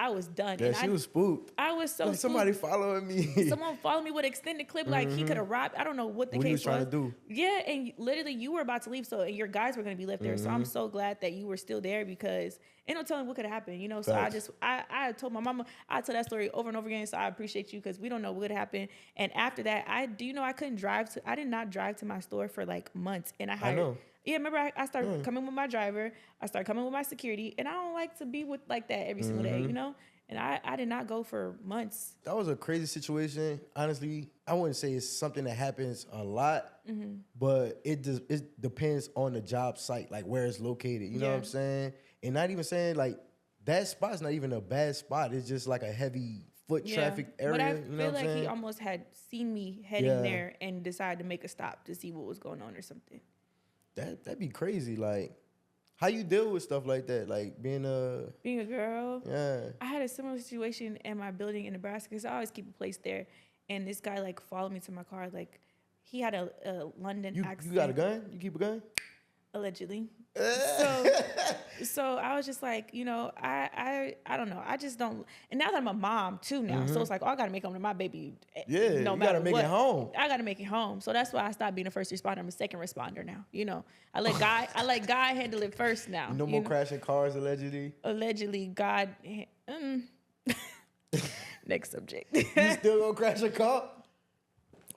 was done. Yeah, she was spooked. I was so like, somebody following me. Someone followed me with an extended clip. Like he could have robbed. I don't know what the case was. Trying to do. Yeah, and literally you were about to leave, so and your guys were gonna be left there. So I'm so glad that you were still there because ain't no telling what could have happened. So Facts. I told my mama, I tell that story over and over again. So I appreciate you because we don't know what happened. And after that, I did not drive to my store for like months. And and I I hired. know. Yeah, remember I started coming with my driver. I started coming with my security, and I don't like to be with like that every single day, you know. And I did not go for months. That was a crazy situation. Honestly, I wouldn't say it's something that happens a lot, but it depends on the job site, like where it's located. You know what I'm saying? And not even saying like that spot's not even a bad spot. It's just like a heavy foot traffic area. But I you know feel what I'm like he saying? almost had seen me heading there and decided to make a stop to see what was going on or something. That'd be crazy. Like, how you deal with stuff like that? Like being a girl. yeah. I had a similar situation in my building in Nebraska because I always keep a place there, and this guy like followed me to my car. Like he had a London accent. You got a gun? You keep a gun? Allegedly. So I was just like, you know, I don't know. I just don't. And now that I'm a mom too now, so it's like, oh, I gotta make home to my baby. Yeah, no you matter gotta make what. it home. I gotta make it home. So that's why I stopped being a first responder. I'm a second responder now. You know, I let God handle it first now. No more crashing cars allegedly. Allegedly, God. Next subject. You still gonna crash a car?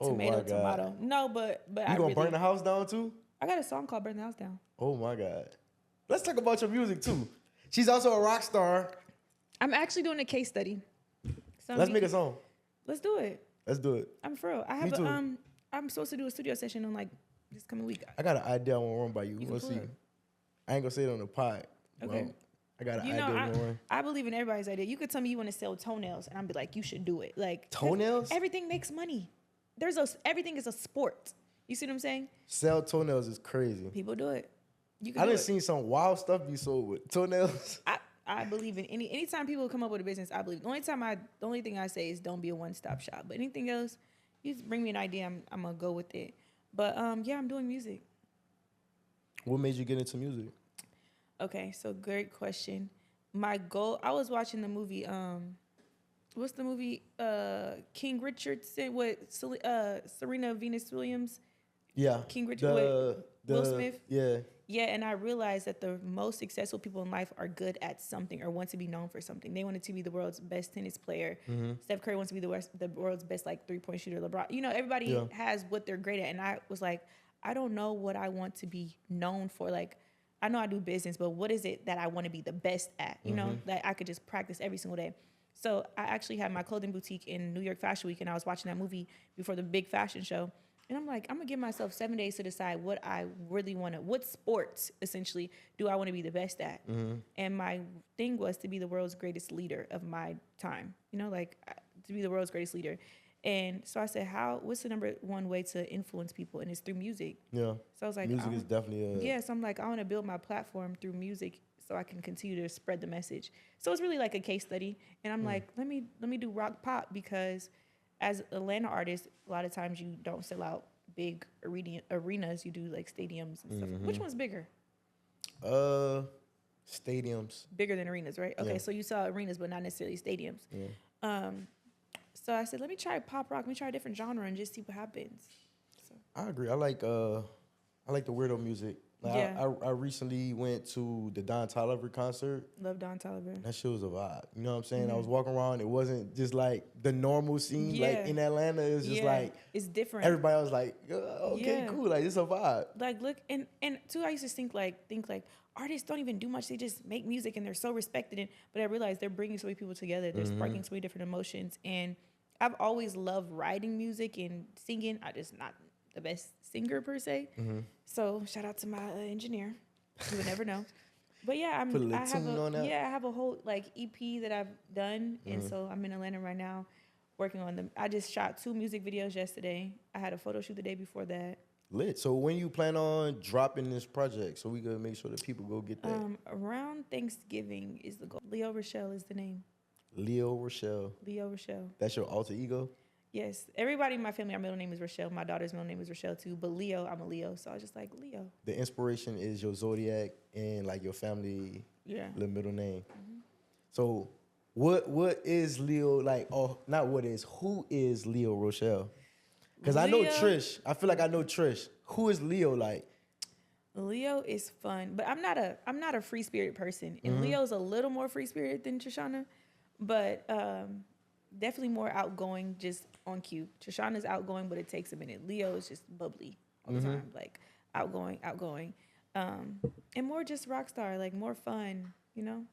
Oh my God. Tomato. No, but You gonna burn the house down too? I got a song called "Burn the House Down." Oh my God. Let's talk about your music too. She's also a rock star. I'm actually doing a case study. So Let's make a song. Let's do it. Let's do it. I'm for real. I have I'm supposed to do a studio session on like this coming week. I got an idea I want to run by you. We'll pull see. up. I ain't gonna say it on the pod. Okay. Well, I got an You idea know, I want to run. I believe in everybody's idea. You could tell me you want to sell toenails, and I'd be like, you should do it. Like Toenails? everything makes money. Everything is a sport. You see what I'm saying? Sell toenails is crazy. People do it. You can I do done it. seen some wild stuff be sold with toenails. I believe in anytime people come up with a business, I believe. The only thing I say is don't be a one-stop shop. But anything else, you just bring me an idea, I'm gonna go with it. But yeah, I'm doing music. What made you get into music? Okay, so great question. My goal, I was watching the movie, what's the movie? King Richardson with Serena Venus Williams. Yeah. King Richard with Will Smith. Yeah. Yeah, and I realized that the most successful people in life are good at something or want to be known for something. They wanted to be the world's best tennis player. Steph Curry wants to be the world's best like 3-point shooter. LeBron, you know, everybody has what they're great at. And I was like, I don't know what I want to be known for. Like, I know I do business, but what is it that I want to be the best at? You know, that I could just practice every single day. So I actually had my clothing boutique in New York Fashion Week, and I was watching that movie before the big fashion show. And I'm like, I'm gonna give myself 7 days to decide what I really want to, what sports essentially do I want to be the best at. And my thing was to be the world's greatest leader of my time, you know, like to be the world's greatest leader. And so I said, what's the number one way to influence people? And it's through music. Yeah. So I was like, music is definitely yeah. So I'm like, I want to build my platform through music so I can continue to spread the message. So it's really like a case study. And I'm like, let me do rock pop because as Atlanta artist, a lot of times you don't sell out big arenas. You do like stadiums and stuff. Which one's bigger? Stadiums. Bigger than arenas, right? Okay, Yeah. so you sell arenas, but not necessarily stadiums. Yeah. So I said, let me try pop rock. Let me try a different genre and just see what happens. So. I agree. I like the weirdo music. Like Yeah. I recently went to the Don Toliver concert. Love Don Toliver. That shit was a vibe. You know what I'm saying? I was walking around. It wasn't just like the normal scene. Yeah. Like in Atlanta, it was just like it's different. everybody was like, okay, cool. Like it's a vibe. Like look and too, I used to think like artists don't even do much. They just make music and they're so respected. But I realized they're bringing so many people together. They're sparking so many different emotions. And I've always loved writing music and singing. I just not the best singer per se. So shout out to my engineer. You would never know. But yeah, I have a whole like EP that I've done, and so I'm in Atlanta right now, working on them. I just shot 2 music videos yesterday. I had a photo shoot the day before that. Lit. So when you plan on dropping this project, so we gotta make sure that people go get that. Around Thanksgiving is the goal. Leo Rochelle is the name. Leo Rochelle. Leo Rochelle. That's your alter ego? Yes. Everybody in my family, our middle name is Rochelle. My daughter's middle name is Rochelle too. But Leo, I'm a Leo. So I was just like, Leo. The inspiration is your zodiac and like your family the middle name. So what is Leo like? Oh, not what is, who is Leo Rochelle? Because I know Trish. I feel like I know Trish. Who is Leo like? Leo is fun, but I'm not a free spirit person. And Leo's a little more free spirit than Trishonna, but definitely more outgoing, just on cue. Trishonna's outgoing, but it takes a minute. Leo is just bubbly all the time. Like outgoing, and more just rock star, like more fun. You know,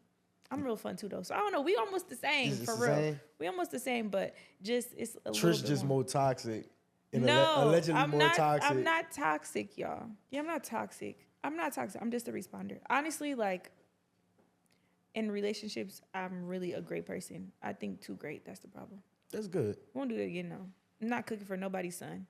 I'm real fun too though. So I don't know. We almost the same Is it for the real. same? We almost the same, but just it's a little Trish bit just more toxic. And No, allegedly I'm more not. toxic. I'm not toxic, y'all. Yeah, I'm not toxic. I'm not toxic. I'm just a responder. Honestly, like in relationships, I'm really a great person. I think too great. That's the problem. That's good. Won't do that again, no. I'm not cooking for nobody's son.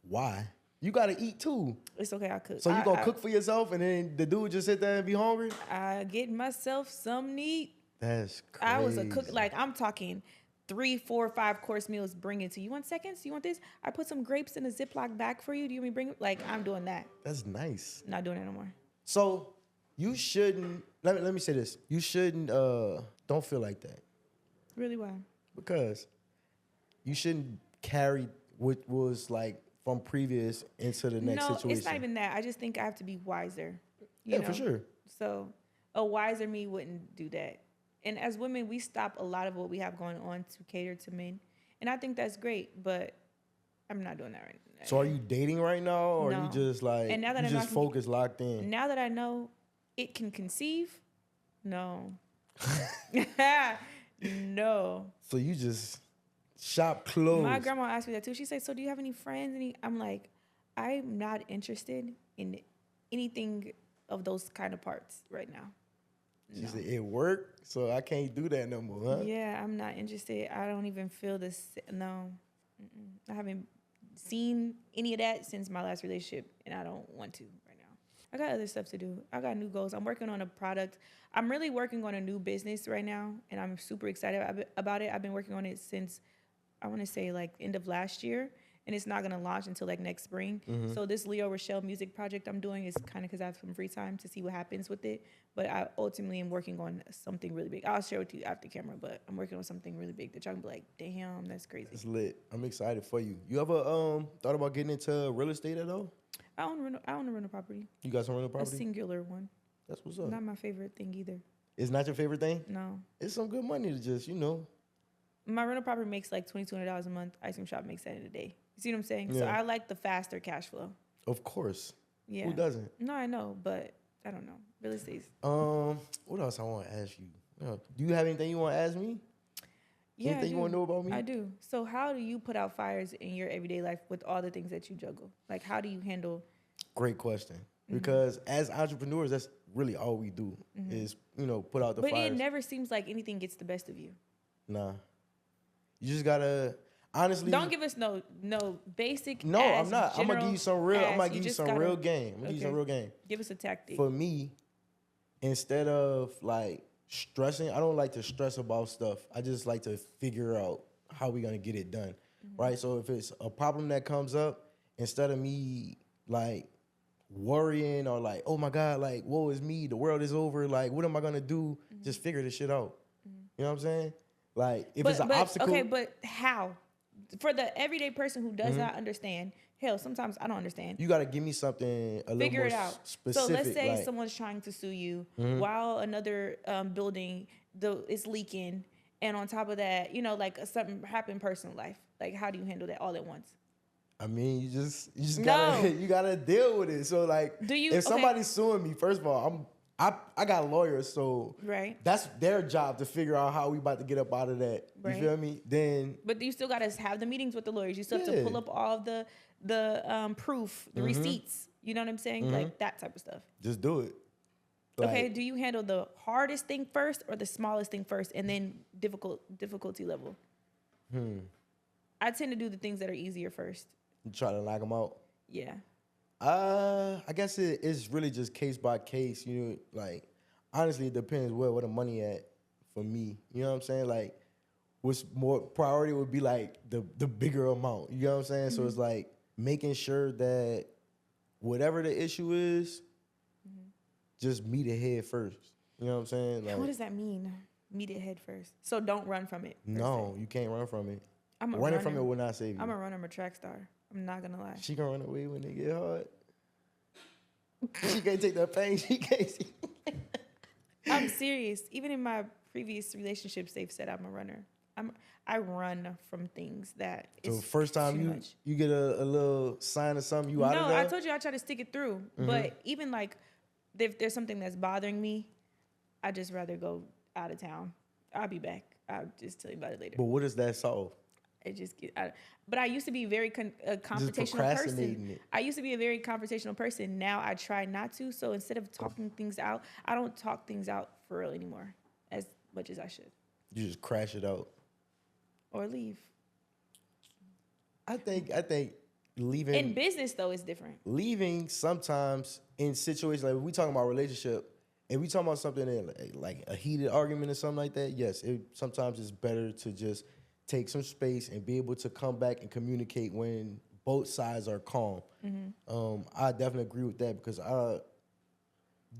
Why? You gotta eat too. It's okay. I cook. So you gonna cook for yourself and then the dude just sit there and be hungry? I get myself some meat. That's crazy. I was a cook. Like I'm talking 3, 4, 5 course meals. Bring it to you. You want seconds? You want this? I put some grapes in a Ziploc bag for you. Do you want me to bring it? Like I'm doing that. That's nice. Not doing it no more. So you shouldn't. Let me say this. You shouldn't. Don't feel like that Really? Why? because you shouldn't carry what was like from previous into the next situation. No, it's not even that. I just think I have to be wiser. Yeah, for sure. So a wiser me wouldn't do that. And as women, we stop a lot of what we have going on to cater to men. And I think that's great, but I'm not doing that right now. So are you dating right now, or No. you just like And now that you I know just I can- focused locked in? Now that I know it can conceive, no. No. So you just shop clothes. My grandma asked me that too. She said, so do you have any friends? I'm like, I'm not interested in anything of those kind of parts right now. She said it worked, so I can't do that no more, huh? Yeah, I'm not interested. I don't even feel this. No. I haven't seen any of that since my last relationship, and I don't want to right now. I got other stuff to do. I got new goals. I'm working on a product. I'm really working on a new business right now, and I'm super excited about it. I've been working on it since, I want to say, like, end of last year, and it's not going to launch until, like, next spring. So this Leo Rochelle music project I'm doing is kind of because I have some free time to see what happens with it. But I ultimately am working on something really big. I'll share with you after camera, but I'm working on something really big that y'all can be like, damn, that's crazy. It's lit. I'm excited for you. You ever thought about getting into real estate at all? I own a rental property. You got some rental A property? singular one. That's what's up. Not my favorite thing either. It's not your favorite thing? No. It's some good money to just, My rental property makes like $2,200 a month. Ice cream shop makes that in a day. You see what I'm saying? So Yeah. I like the faster cash flow. Of course. Yeah. Who doesn't? No, I know, but I don't know. Real estate's. What else I want to ask you? Do you have anything you want to ask me? Yeah, Anything you want to know about me? I do. So how do you put out fires in your everyday life with all the things that you juggle? Like how do you handle? Great question. Because as entrepreneurs, that's really all we do is, put out the But fires. it never seems like anything gets the best of you. Nah. You just gotta honestly. Don't give us no basic. No, I'm not. I'm gonna give you some real. I'm gonna give you just some gotta- real game. I'm gonna give you some Okay. real game. Give us a tactic. For me, instead of like stressing, I don't like to stress about stuff. I just like to figure out how we're gonna get it done. Right? So if it's a problem that comes up, instead of me like worrying or like, oh my God, like, woe is me, the world is over, like, what am I gonna do? Just figure this shit out. You know what I'm saying? Like, if it's an obstacle. Okay, but how? For the everyday person who does not understand, hell, sometimes I don't understand. You gotta give me something a Figure little it more out. specific. So let's say like, someone's trying to sue you while another building is leaking, and on top of that, like something happened in personal life. Like, how do you handle that all at once? I mean, you just No. gotta you gotta deal with it. So like, Do you- if okay. somebody's suing me, first of all, I got lawyers, so Right. that's their job to figure out how we about to get up out of that. You Right. feel me? Then But you still got to have the meetings with the lawyers. You still have to Yeah. pull up all of the proof, the receipts. You know what I'm saying? Like that type of stuff. just do it. Okay, Like, do you handle the hardest thing first or the smallest thing first and then difficulty level? I tend to do the things that are easier first. you try to knock them out. Yeah. I guess it is really just case by case. Like honestly, it depends where the money at for me. You know what I'm saying? Like, what's more priority would be like the bigger amount. You know what I'm saying? So it's like making sure that whatever the issue is, just meet it head first. You know what I'm saying? Like, What does that mean? Meet it head first. So don't run from it. per no, se. you can't run from it. I'm a Running runner. from it will not save you. I'm a runner. I'm a track star. I'm not gonna lie. She can run away when they get hard. She can't take that pain. She can't see. I'm serious. Even in my previous relationships, they've said I'm a runner. I run from things that So is first time too you much. you get a little sign of something, you out of No, there. I told you I try to stick it through. But even like if there's something that's bothering me, I just rather go out of town. I'll be back. I'll just tell you about it later. But what does that solve? It just get. But I used to be a Just confrontational procrastinating person. it. I used to be a very confrontational person. Now I try not to. So instead of talking things out, I don't talk things out for real anymore as much as I should, You just crash it out. or leave. I think leaving In business though, it's different. leaving sometimes in situations like we talking about relationship and we talking about something in like a heated argument or something like that. Yes, sometimes it's better to just take some space and be able to come back and communicate when both sides are calm. I definitely agree with that because I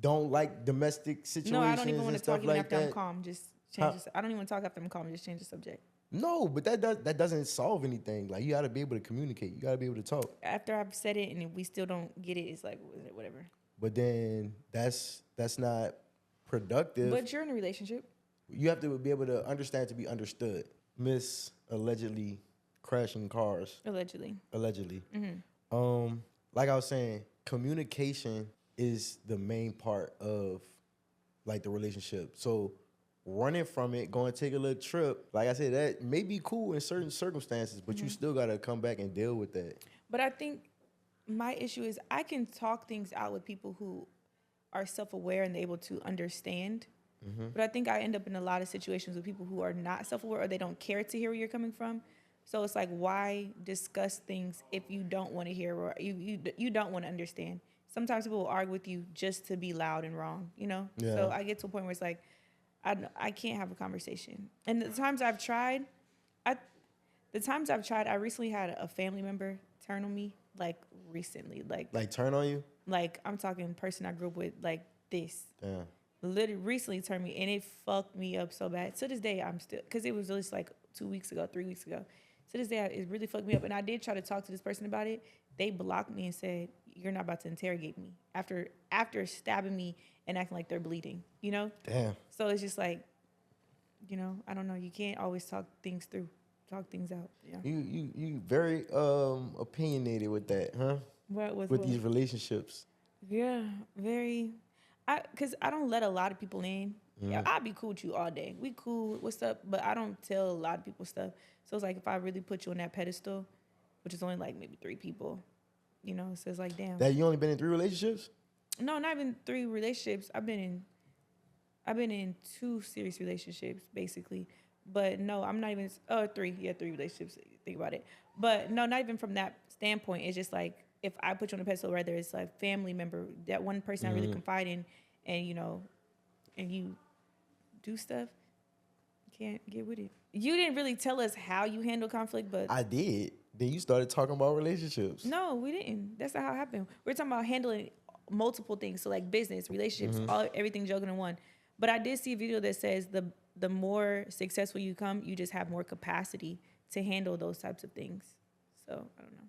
don't like domestic situations No, I don't even want and to talk stuff even like after I'm that. calm. Just Huh? change. I don't even want to talk after I'm calm. Just change the subject. No, but that doesn't solve anything. Like you got to be able to communicate. You got to be able to talk. After I've said it and if we still don't get it, it's like whatever. But then that's not productive. But you're in a relationship. You have to be able to understand to be understood. Miss allegedly crashing cars. Allegedly. Allegedly. Like I was saying, communication is the main part of like the relationship. So running from it, going to take a little trip, like I said, that may be cool in certain circumstances, but you still gotta come back and deal with that. But I think my issue is I can talk things out with people who are self-aware and able to understand. But I think I end up in a lot of situations with people who are not self-aware or they don't care to hear where you're coming from. So it's like, why discuss things if you don't want to hear or you don't want to understand? Sometimes people will argue with you just to be loud and wrong, you know? Yeah. So I get to a point where it's like, I can't have a conversation. And the times I've tried, I recently had a family member turn on me, like recently, Like turn on you? like I'm talking person I grew up with, like this. Damn. Literally recently turned me, and it fucked me up so bad. To this day, I'm still, because it was just like 2 weeks ago, 3 weeks ago. To this day, it really fucked me up. And I did try to talk to this person about it. They blocked me and said, "You're not about to interrogate me," after stabbing me and acting like they're bleeding, you know? Damn. So it's just like, you know, I don't know. You can't always talk things through, talk things out. Yeah. You very opinionated with that, huh? With these relationships. Yeah, very. Cause I don't let a lot of people in. Yeah, I'll be cool with you all day. We cool, what's up? But I don't tell a lot of people stuff. So it's like if I really put you on that pedestal, which is only like maybe 3 people, you know, so it's like damn. That you only been in 3 relationships? No, not even 3 relationships. I've been in 2 serious relationships basically. But no, I'm not even 3. Yeah, 3 relationships. Think about it. But no, not even from that standpoint. It's just like if I put you on a pedestal, whether it's like family member, that one person I really confide in, and you know, and you do stuff, you can't get with it. You didn't really tell us how you handle conflict, but I did. Then you started talking about relationships. no, we didn't. That's not how it happened. We're talking about handling multiple things, so like business, relationships, everything joking in one. But I did see a video that says the more successful you come, you just have more capacity to handle those types of things. So I don't know.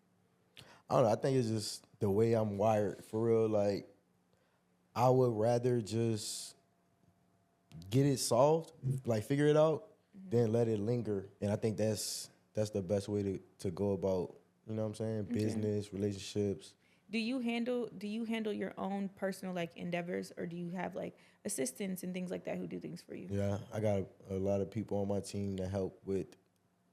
I don't know. I think it's just the way I'm wired for real. Like, I would rather just get it solved, like figure it out, than let it linger. And I think that's the best way to go about, you know what I'm saying? Business, relationships. Do you handle your own personal like endeavors, or do you have like assistants and things like that who do things for you? Yeah, I got a lot of people on my team that help with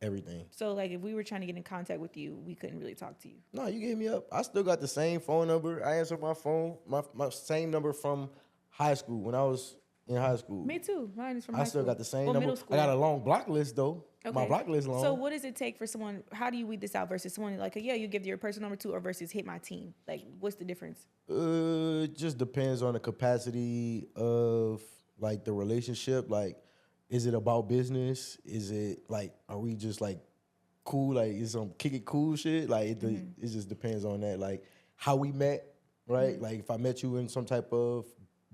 everything. So like if we were trying to get in contact with you, we couldn't really talk to you. No, you gave me up. I still got the same phone number. I answered my phone, my same number from high school when I was in high school. Me too. Mine is from I high still school. got the same Well, number. middle school. I got a long block list though. My Okay. block list long. So what does it take for someone? How do you weed this out versus someone like, yeah, you give your personal number to, or versus hit my team? Like, what's the difference? It just depends on the capacity of like the relationship. Like, is it about business? Is it like, are we just like cool? Like, is some kick it cool shit? Like, it just depends on that. Like, how we met, right? Like, if I met you in some type of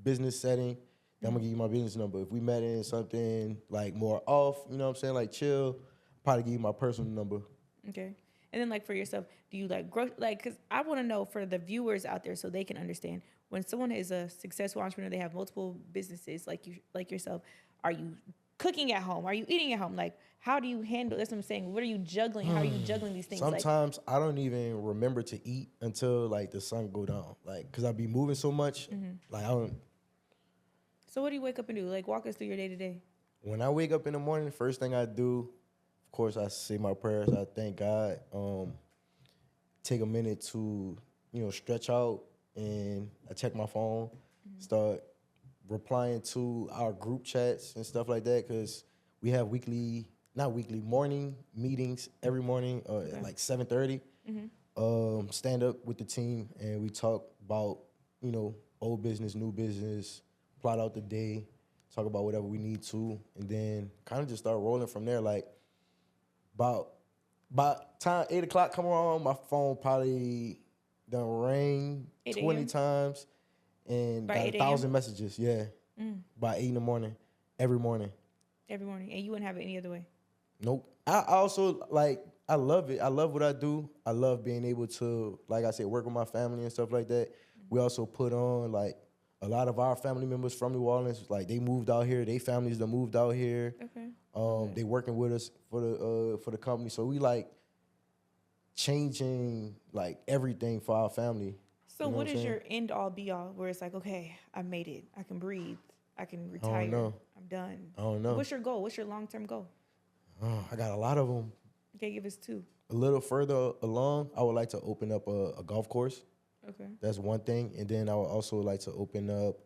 business setting, then I'm gonna give you my business number. If we met in something like more off, you know what I'm saying, like chill, probably give you my personal number. Okay. And then like for yourself, do you like grow, like, cause I want to know for the viewers out there so they can understand when someone is a successful entrepreneur, they have multiple businesses like yourself. Are you cooking at home? Are you eating at home? Like, how do you handle? That's what I'm saying. What are you juggling? How are you juggling these things? Sometimes I don't even remember to eat until like the sun go down. Like, cause I be moving so much. Like I don't. So what do you wake up and do? Like, walk us through your day to day. When I wake up in the morning, the first thing I do, of course, I say my prayers. I thank God. Take a minute to, stretch out, and I check my phone, start replying to our group chats and stuff like that, because we have morning meetings every morning at like 7:30. Stand up with the team, and we talk about, old business, new business, plot out the day, talk about whatever we need to, and then kind of just start rolling from there. Like, about time 8 o'clock come around, my phone probably done rang 20 times and By got 8 1,000 messages. Yeah, by 8 in the morning, every morning. Every morning, and you wouldn't have it any other way. Nope. I also I love it. I love what I do. I love being able to, like I said, work with my family and stuff like that. We also put on like a lot of our family members from New Orleans, like they moved out here. They families that moved out here. Okay. They working with us for the company. So we like changing like everything for our family. So what is your end all be all where it's like, okay, I made it. I can breathe. I can retire. I don't know. I'm done. I don't know. What's your goal? What's your long-term goal? I got a lot of them. Okay, give us 2. A little further along, I would like to open up a golf course. Okay. That's one thing. And then I would also like to open up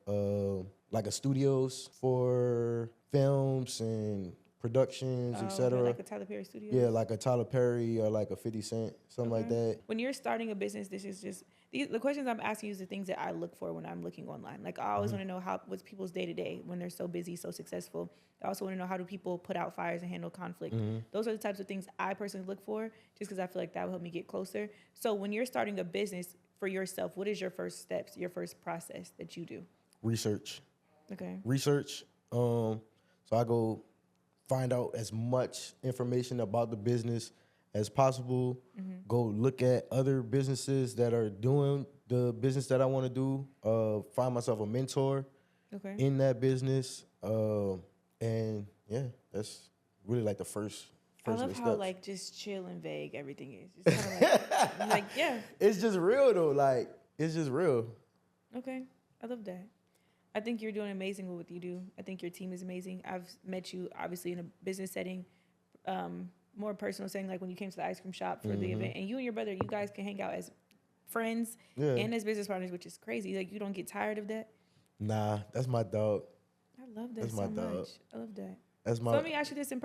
like a studios for films and productions, etc. Like a Tyler Perry studio? Yeah, like a Tyler Perry or like a 50 Cent, something like that. When you're starting a business, this is just the questions I'm asking you is the things that I look for when I'm looking online. Like I always want to know what's people's day to day when they're so busy, so successful. I also want to know how do people put out fires and handle conflict. Those are the types of things I personally look for, just because I feel like that will help me get closer. So when you're starting a business for yourself, what is your first steps, your first process that you do? Research. Okay. Research. So I go find out as much information about the business as possible. Go look at other businesses that are doing the business that I want to do. Find myself a mentor in that business. And yeah, that's really like the first. I love how steps. like just chill and vague everything is. It's kind of like yeah. It's just real though. Like it's just real. Okay, I love that. I think you're doing amazing with what you do. I think your team is amazing. I've met you obviously in a business setting, more personal setting, like when you came to the ice cream shop for the event, and you and your brother, you guys can hang out as friends and as business partners, which is crazy. Like you don't get tired of that. Nah, that's my dog. I love that That's so my dog. much. I love that. That's my. So let me ask you this in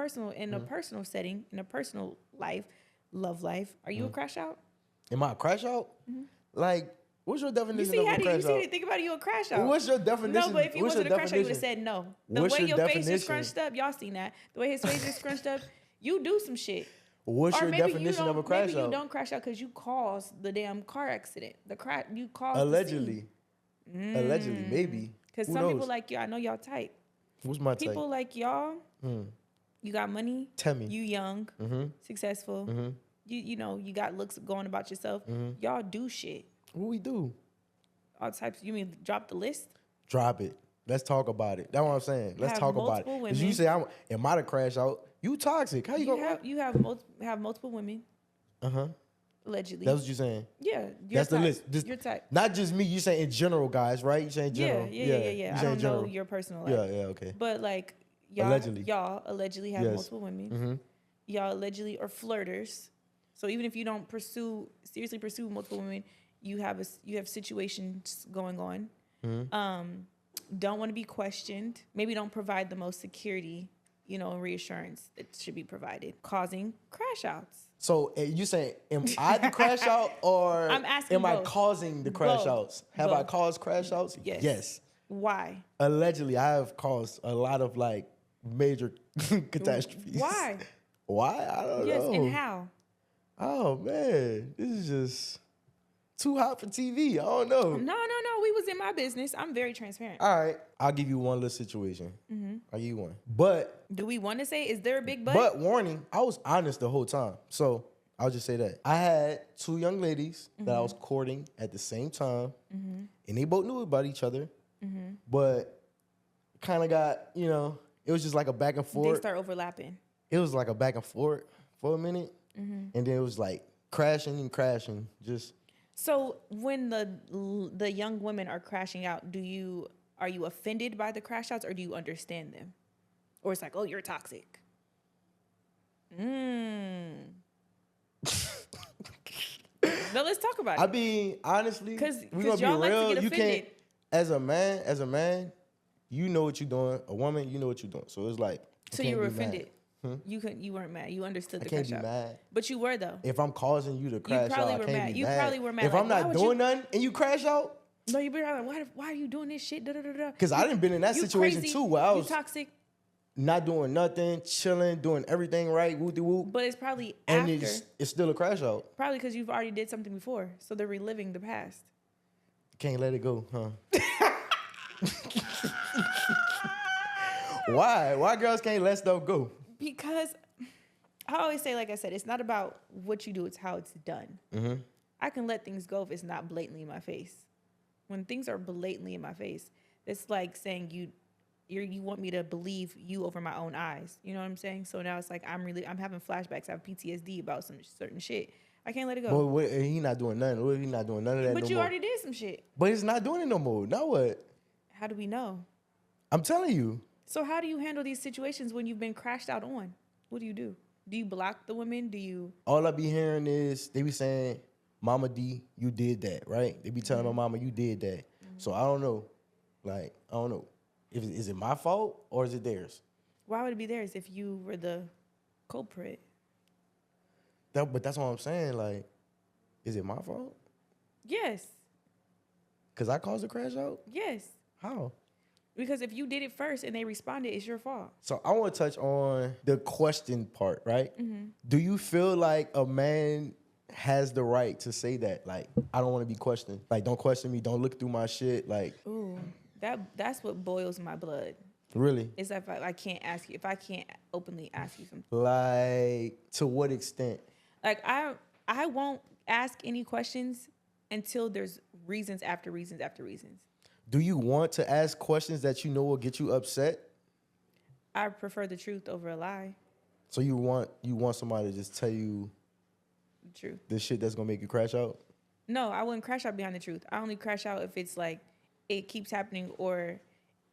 a personal setting, in a personal life, love life. Are you a crash out? Am I a crash out? Like, what's your You definition see of how a crash out? think about it, you a crash out. What's your definition? No, but if you What's wasn't a your crash out, you would have definition? said no. The What's way your your face is definition? scrunched up, y'all seen that. The way his face is scrunched up, you do some shit. What's Or your maybe definition you of a crash maybe out? you don't crash out because you caused the damn car accident. You caused Allegedly. Allegedly, maybe. Because Who some knows? people like you, I know y'all type. What's my type? People like y'all, you got money. Tell me. You young, successful. You got looks going about yourself. Y'all do shit. What we do? All types. You mean drop the list? Drop it. Let's talk about it. That's what I'm saying. Let's Have talk about it. multiple Because you women. say, am I the crash out? You toxic. How you gonna? You have multiple women. Allegedly. That's what you're saying. Yeah. That's the type. list. Just, your type. Not just me. You saying in general, guys, right? You saying general. Yeah. You I saying don't general. know your personal life. Yeah, okay. But like Allegedly. y'all allegedly have Yes. multiple women. Y'all allegedly are flirters. So even if you don't seriously pursue multiple women, you have situations going on. Don't want to be questioned. Maybe don't provide the most security, and reassurance that should be provided, causing crash outs. So you saying, am I the crash out, or I'm asking am I both. causing the crash Both. outs? Have I Both. caused crash outs? Yes. Yes. Why? Allegedly, I have caused a lot of like major catastrophes. Why? Why? I don't know. Yes, and how? Oh man, this is just too hot for TV. I don't know. No. We was in my business. I'm very transparent. All right, I'll give you one little situation. I'll give you one. But Do we want to say, is there a big but warning, I was honest the whole time. So I'll just say that. I had 2 young ladies that I was courting at the same time, and they both knew about each other. But kind of got, it it was just like a back and They forth. start overlapping. It was like a back and forth for a minute, and then it was like crashing and crashing. Just So when the young women are crashing out, are you offended by the crash outs or do you understand them? Or it's like, oh, you're toxic. No, let's talk about it. I mean, honestly, Because we gonna be y'all like to real. get You offended. can't, as a man, you know what you're doing. A woman, you know what you're doing. So it's like, I So can't you were be mad. offended. You weren't mad. You understood I the can't crash be out. mad. But you were though. If I'm causing you to crash out, probably I were can't mad. be You mad. probably were mad, If like, I'm why not would doing nothing and you crash out, No, you be like, why are you doing this shit? because I didn't been in that You situation crazy. too, where I You was toxic. not doing nothing, chilling, doing everything right, whoop whoop, But it's probably and after. it's still a crash out. Probably because you've already did something before, so they're reliving the past. Can't let it go, huh? Why? Why girls can't let stuff go? Because I always say, like I said, it's not about what you do; it's how it's done. I can let things go if it's not blatantly in my face. When things are blatantly in my face, it's like saying you want me to believe you over my own eyes. You know what I'm saying? So now it's like I'm having flashbacks. I have PTSD about some certain shit. I can't let it go. But he not doing nothing. What if he not doing none of that But no you more? already did some shit. But he's not doing it no more. Now what? How do we know? I'm telling you. So how do you handle these situations when you've been crashed out on? What do you do? Do you block the women? Do you? All I be hearing is they be saying, Mama D, you did that, right? They be telling my mama, you did that. So I don't know. Like, I don't know. Is it my fault or is it theirs? Why would it be theirs if you were the culprit? But that's what I'm saying. Like, is it my fault? Yes. Because I caused the crash out? Yes. How? Because if you did it first and they responded, it's your fault. So I want to touch on the question part, right? Do you feel like a man has the right to say that? Like, I don't want to be questioned. Like, don't question me. Don't look through my shit. Like, Ooh, that's what boils my blood. really? Is if I can't ask you, if I can't openly ask you something. Like, to what extent? Like I won't ask any questions until there's reasons after reasons after reasons. Do you want to ask questions that you know will get you upset? I prefer the truth over a lie. So you want somebody to just tell you The truth. the shit that's gonna make you crash out? No, I wouldn't crash out behind the truth. I only crash out if it's like it keeps happening or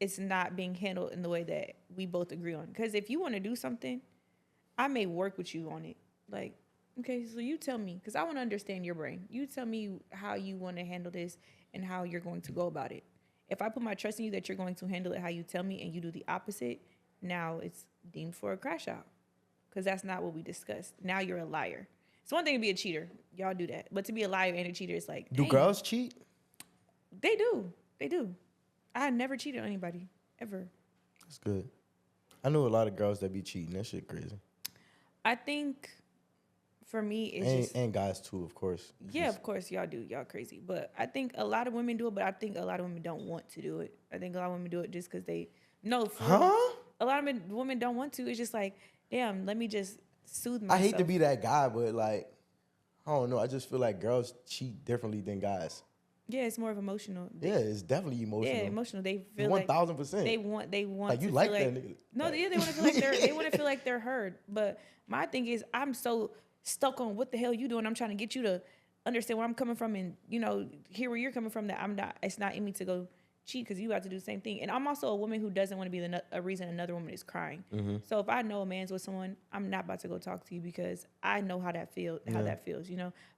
it's not being handled in the way that we both agree on. Because if you want to do something, I may work with you on it. Like, okay, so you tell me, because I want to understand your brain. You tell me how you want to handle this and how you're going to go about it. If I put my trust in you that you're going to handle it how you tell me and you do the opposite, now it's deemed for a crash out. Because that's not what we discussed. Now you're a liar. It's one thing to be a cheater. Y'all do that. But to be a liar and a cheater is like, Do dang. girls cheat? They do. They do. I never cheated on anybody, ever. That's good. I know a lot of girls that be cheating. That shit crazy. I think for me, it's And guys too, of course. yeah, of course, y'all do. Y'all crazy. But I think a lot of women do it, but I think a lot of women don't want to do it. I think a lot of women do it just because they, no, for real. Huh? A lot of women don't want to. It's just like, damn, let me just soothe myself. I hate to be that guy, but like, I don't know. I just feel like girls cheat differently than guys. Yeah, it's more of emotional. Yeah, it's definitely emotional. Yeah, emotional. They feel like 1000%. They want Like, to you like feel that like, nigga. No, Like- yeah, they want to feel like they're heard. But my thing is, I'm so stuck on what the hell you doing. I'm trying to get you to understand where I'm coming from and hear where you're coming from. That I'm not. It's not in me to go cheat because you have to do the same thing. And I'm also a woman who doesn't want to be a reason another woman is crying. Mm-hmm. So if I know a man's with someone, I'm not about to go talk to you because I know how that feels. How that feels.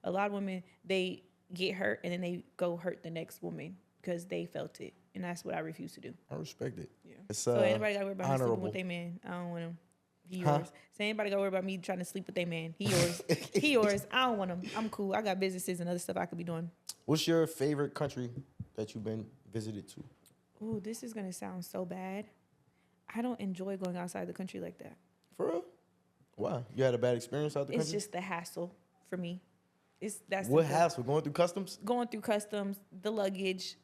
A lot of women, they get hurt and then they go hurt the next woman because they felt it, and that's what I refuse to do. I respect it. Yeah. It's So anybody got to worry about me sleeping honorable. with their man? I don't want him. He Huh? yours. So anybody got to worry about me trying to sleep with their man? He yours. He yours. I don't want him. I'm cool. I got businesses and other stuff I could be doing. What's your favorite country that you've been visited to? Ooh, this is gonna sound so bad. I don't enjoy going outside the country like that. For real? Why? You had a bad experience out the It's country? just the hassle for me. What hassle? Going through customs? Going through customs, the luggage,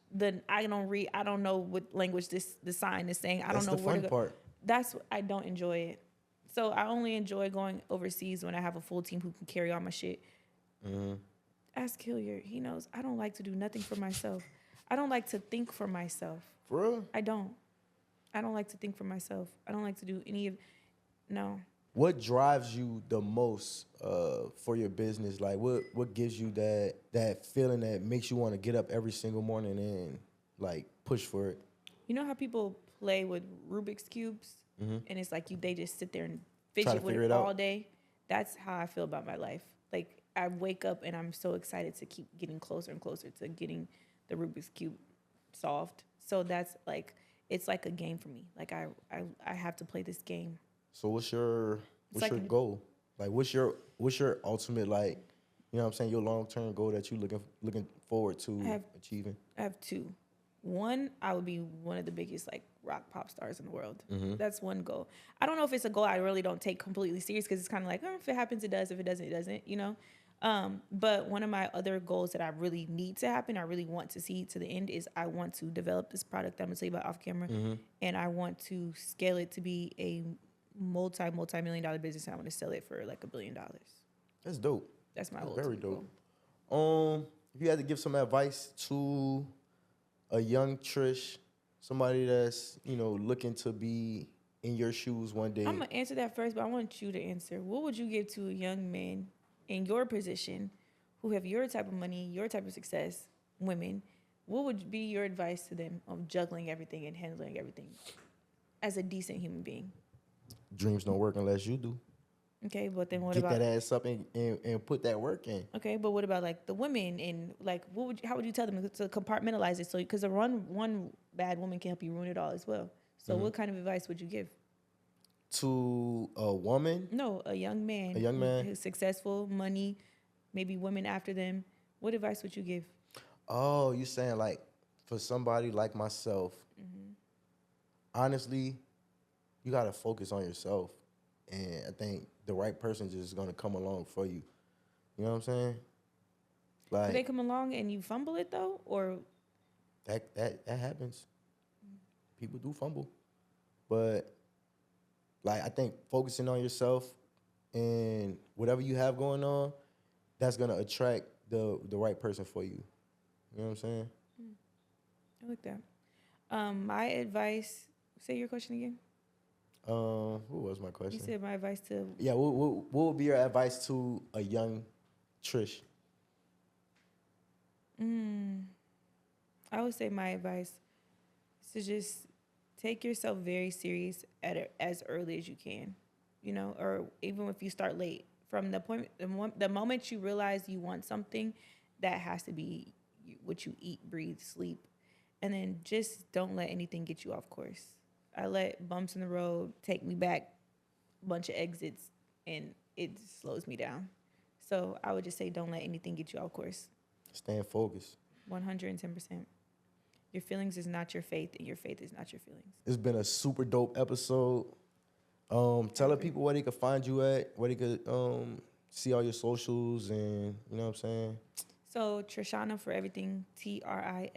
I don't know what language the sign is saying. I don't know That's the where fun to go. part. That's I don't enjoy it. So I only enjoy going overseas when I have a full team who can carry all my shit. Mm-hmm. Ask Hilliard. He knows I don't like to do nothing for myself. I don't like to think for myself. For real? I don't. I don't like to think for myself. I don't like to do any of, no. What drives you the most for your business? Like, what gives you that feeling that makes you want to get up every single morning and like push for it? You know how people play with Rubik's cubes, Mm-hmm. and it's like they just sit there and Try to fidget with figure it it out. all day. That's how I feel about my life. Like I wake up and I'm so excited to keep getting closer and closer to getting the Rubik's cube solved. So that's like it's like a game for me. Like I have to play this game. So It's what's like your goal? Like, what's your ultimate, like, you know what I'm saying, your long term goal that you looking forward I to have achieving? I have two. One, I would be one of the biggest like rock pop stars in the world. Mm-hmm. That's one goal. I don't know if it's a goal I really don't take completely serious because it's kind of like, oh, if it happens, it does. If it doesn't, it doesn't. You know. But one of my other goals that I really need to happen, I really want to see to the end, is I want to develop this product I'm gonna tell you about off camera, and I want to scale it to be a multi-million-dollar business. And I want to sell it for like $1 billion. That's dope. That's my That's ultimate very goal. dope. If you had to give some advice to a young Trish, somebody that's, looking to be in your shoes one day. I'm gonna answer that first, but I want you to answer. What would you give to a young man in your position who have your type of money, your type of success, women? What would be your advice to them of juggling everything and handling everything as a decent human being? Dreams don't work unless you do. Okay, but then what Get about that ass up and put that work in. okay, but what about like the women and like how would you tell them to compartmentalize it? So because one bad woman can help you ruin it all as well. So what kind of advice would you give? To a woman? No, a young man. A young man? Who's successful, money, maybe women after them. What advice would you give? Oh, you saying like for somebody like myself, honestly, you got to focus on yourself. And I think the right person just is going to come along for you. You know what I'm saying? Do they Like, come along and you fumble it though? Or that happens. People do fumble. But, like, I think focusing on yourself and whatever you have going on, that's going to attract the right person for you. You know what I'm saying? I like that. My advice, say your question again. What was my question? You said my advice to Yeah, what would be your advice to a young Trish? I would say my advice is to just take yourself very serious as early as you can, or even if you start late. From the moment you realize you want something, that has to be what you eat, breathe, sleep, and then just don't let anything get you off course. I let bumps in the road take me back, a bunch of exits, and it slows me down. So I would just say don't let anything get you off course. Staying focused. 110%. Your feelings is not your faith, and your faith is not your feelings. It's been a super dope episode. Tell the people where they could find you at, where they could see all your socials, and you know what I'm saying? So Trishonna for everything, Trishonna,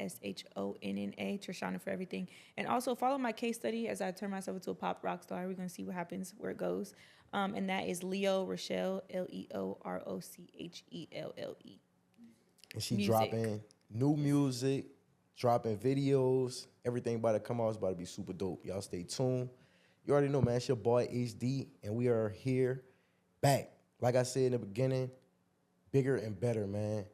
Trishonna for everything. And also follow my case study as I turn myself into a pop rock star. We're going to see what happens, where it goes. And that is Leo Rochelle, LeoRochelle. And she Music. dropping new music, dropping videos. Everything about to come out is about to be super dope. Y'all stay tuned. You already know, man. It's your boy HD, and we are here back. Like I said in the beginning, bigger and better, man.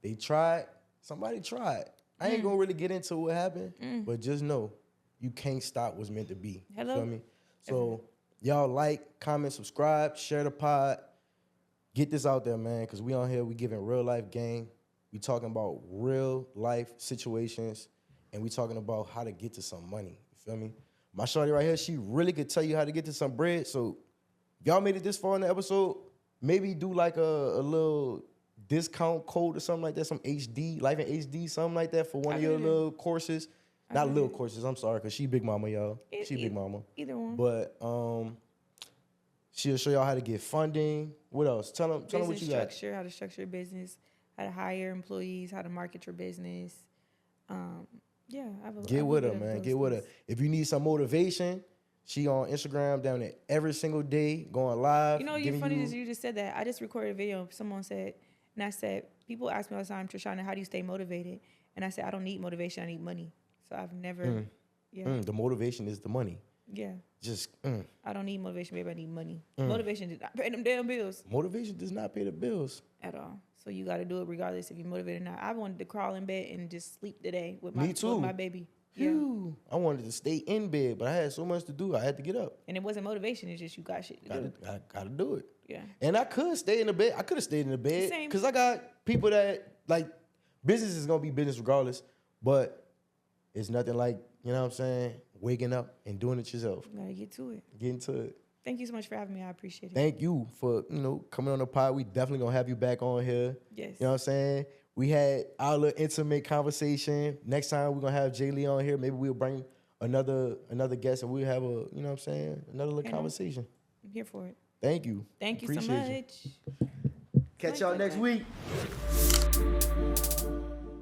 They tried. Somebody tried. I ain't gonna really get into what happened, but just know you can't stop what's meant to be. Hello? You feel me? So y'all like, comment, subscribe, share the pod. Get this out there, man, because we on here, we giving real life game. We talking about real life situations, and we talking about how to get to some money. You feel me? My shorty right here, she really could tell you how to get to some bread. So if y'all made it this far in the episode, maybe do like a little discount code or something like that, some HD, Life in HD, something like that for one of your little courses. Not little courses, I'm sorry, because she big mama, y'all. She big mama. Either one. But she'll show y'all how to get funding. What else? Tell them what you got. Structure, how to structure your business, how to hire employees, how to market your business. Yeah, Get with her, man. Get with her. If you need some motivation, she on Instagram down there every single day, going live. You know, you're funny that you just said that. I just recorded a video. Someone said, and I said, people ask me all the time, Trishonna, how do you stay motivated? And I said, I don't need motivation. I need money. So I've never Yeah. The motivation is the money. Yeah. Just I don't need motivation, baby. I need money. Motivation did not pay them damn bills motivation does not pay the bills. at all. So you got to do it regardless if you're motivated or not. I wanted to crawl in bed and just sleep today with Me too. my baby. Yeah. Phew. I wanted to stay in bed, but I had so much to do. I had to get up. And it wasn't motivation. It's just you got shit to do. Gotta do it. Yeah. And I could stay in the bed. I could have stayed in the bed Same. because I got people that like business is gonna be business regardless. But it's nothing like, you know what I'm saying, waking up and doing it yourself. You got to get to it. Get into it. Thank you so much for having me. I appreciate it. Thank you for, coming on the pod. We definitely gonna have you back on here. Yes. You know what I'm saying? We had our little intimate conversation. Next time we're gonna have Jay Lee on here. Maybe we'll bring another guest and we'll have another little conversation. I'm here for it. Thank you. Thank you so Appreciate you. much. Catch y'all next week.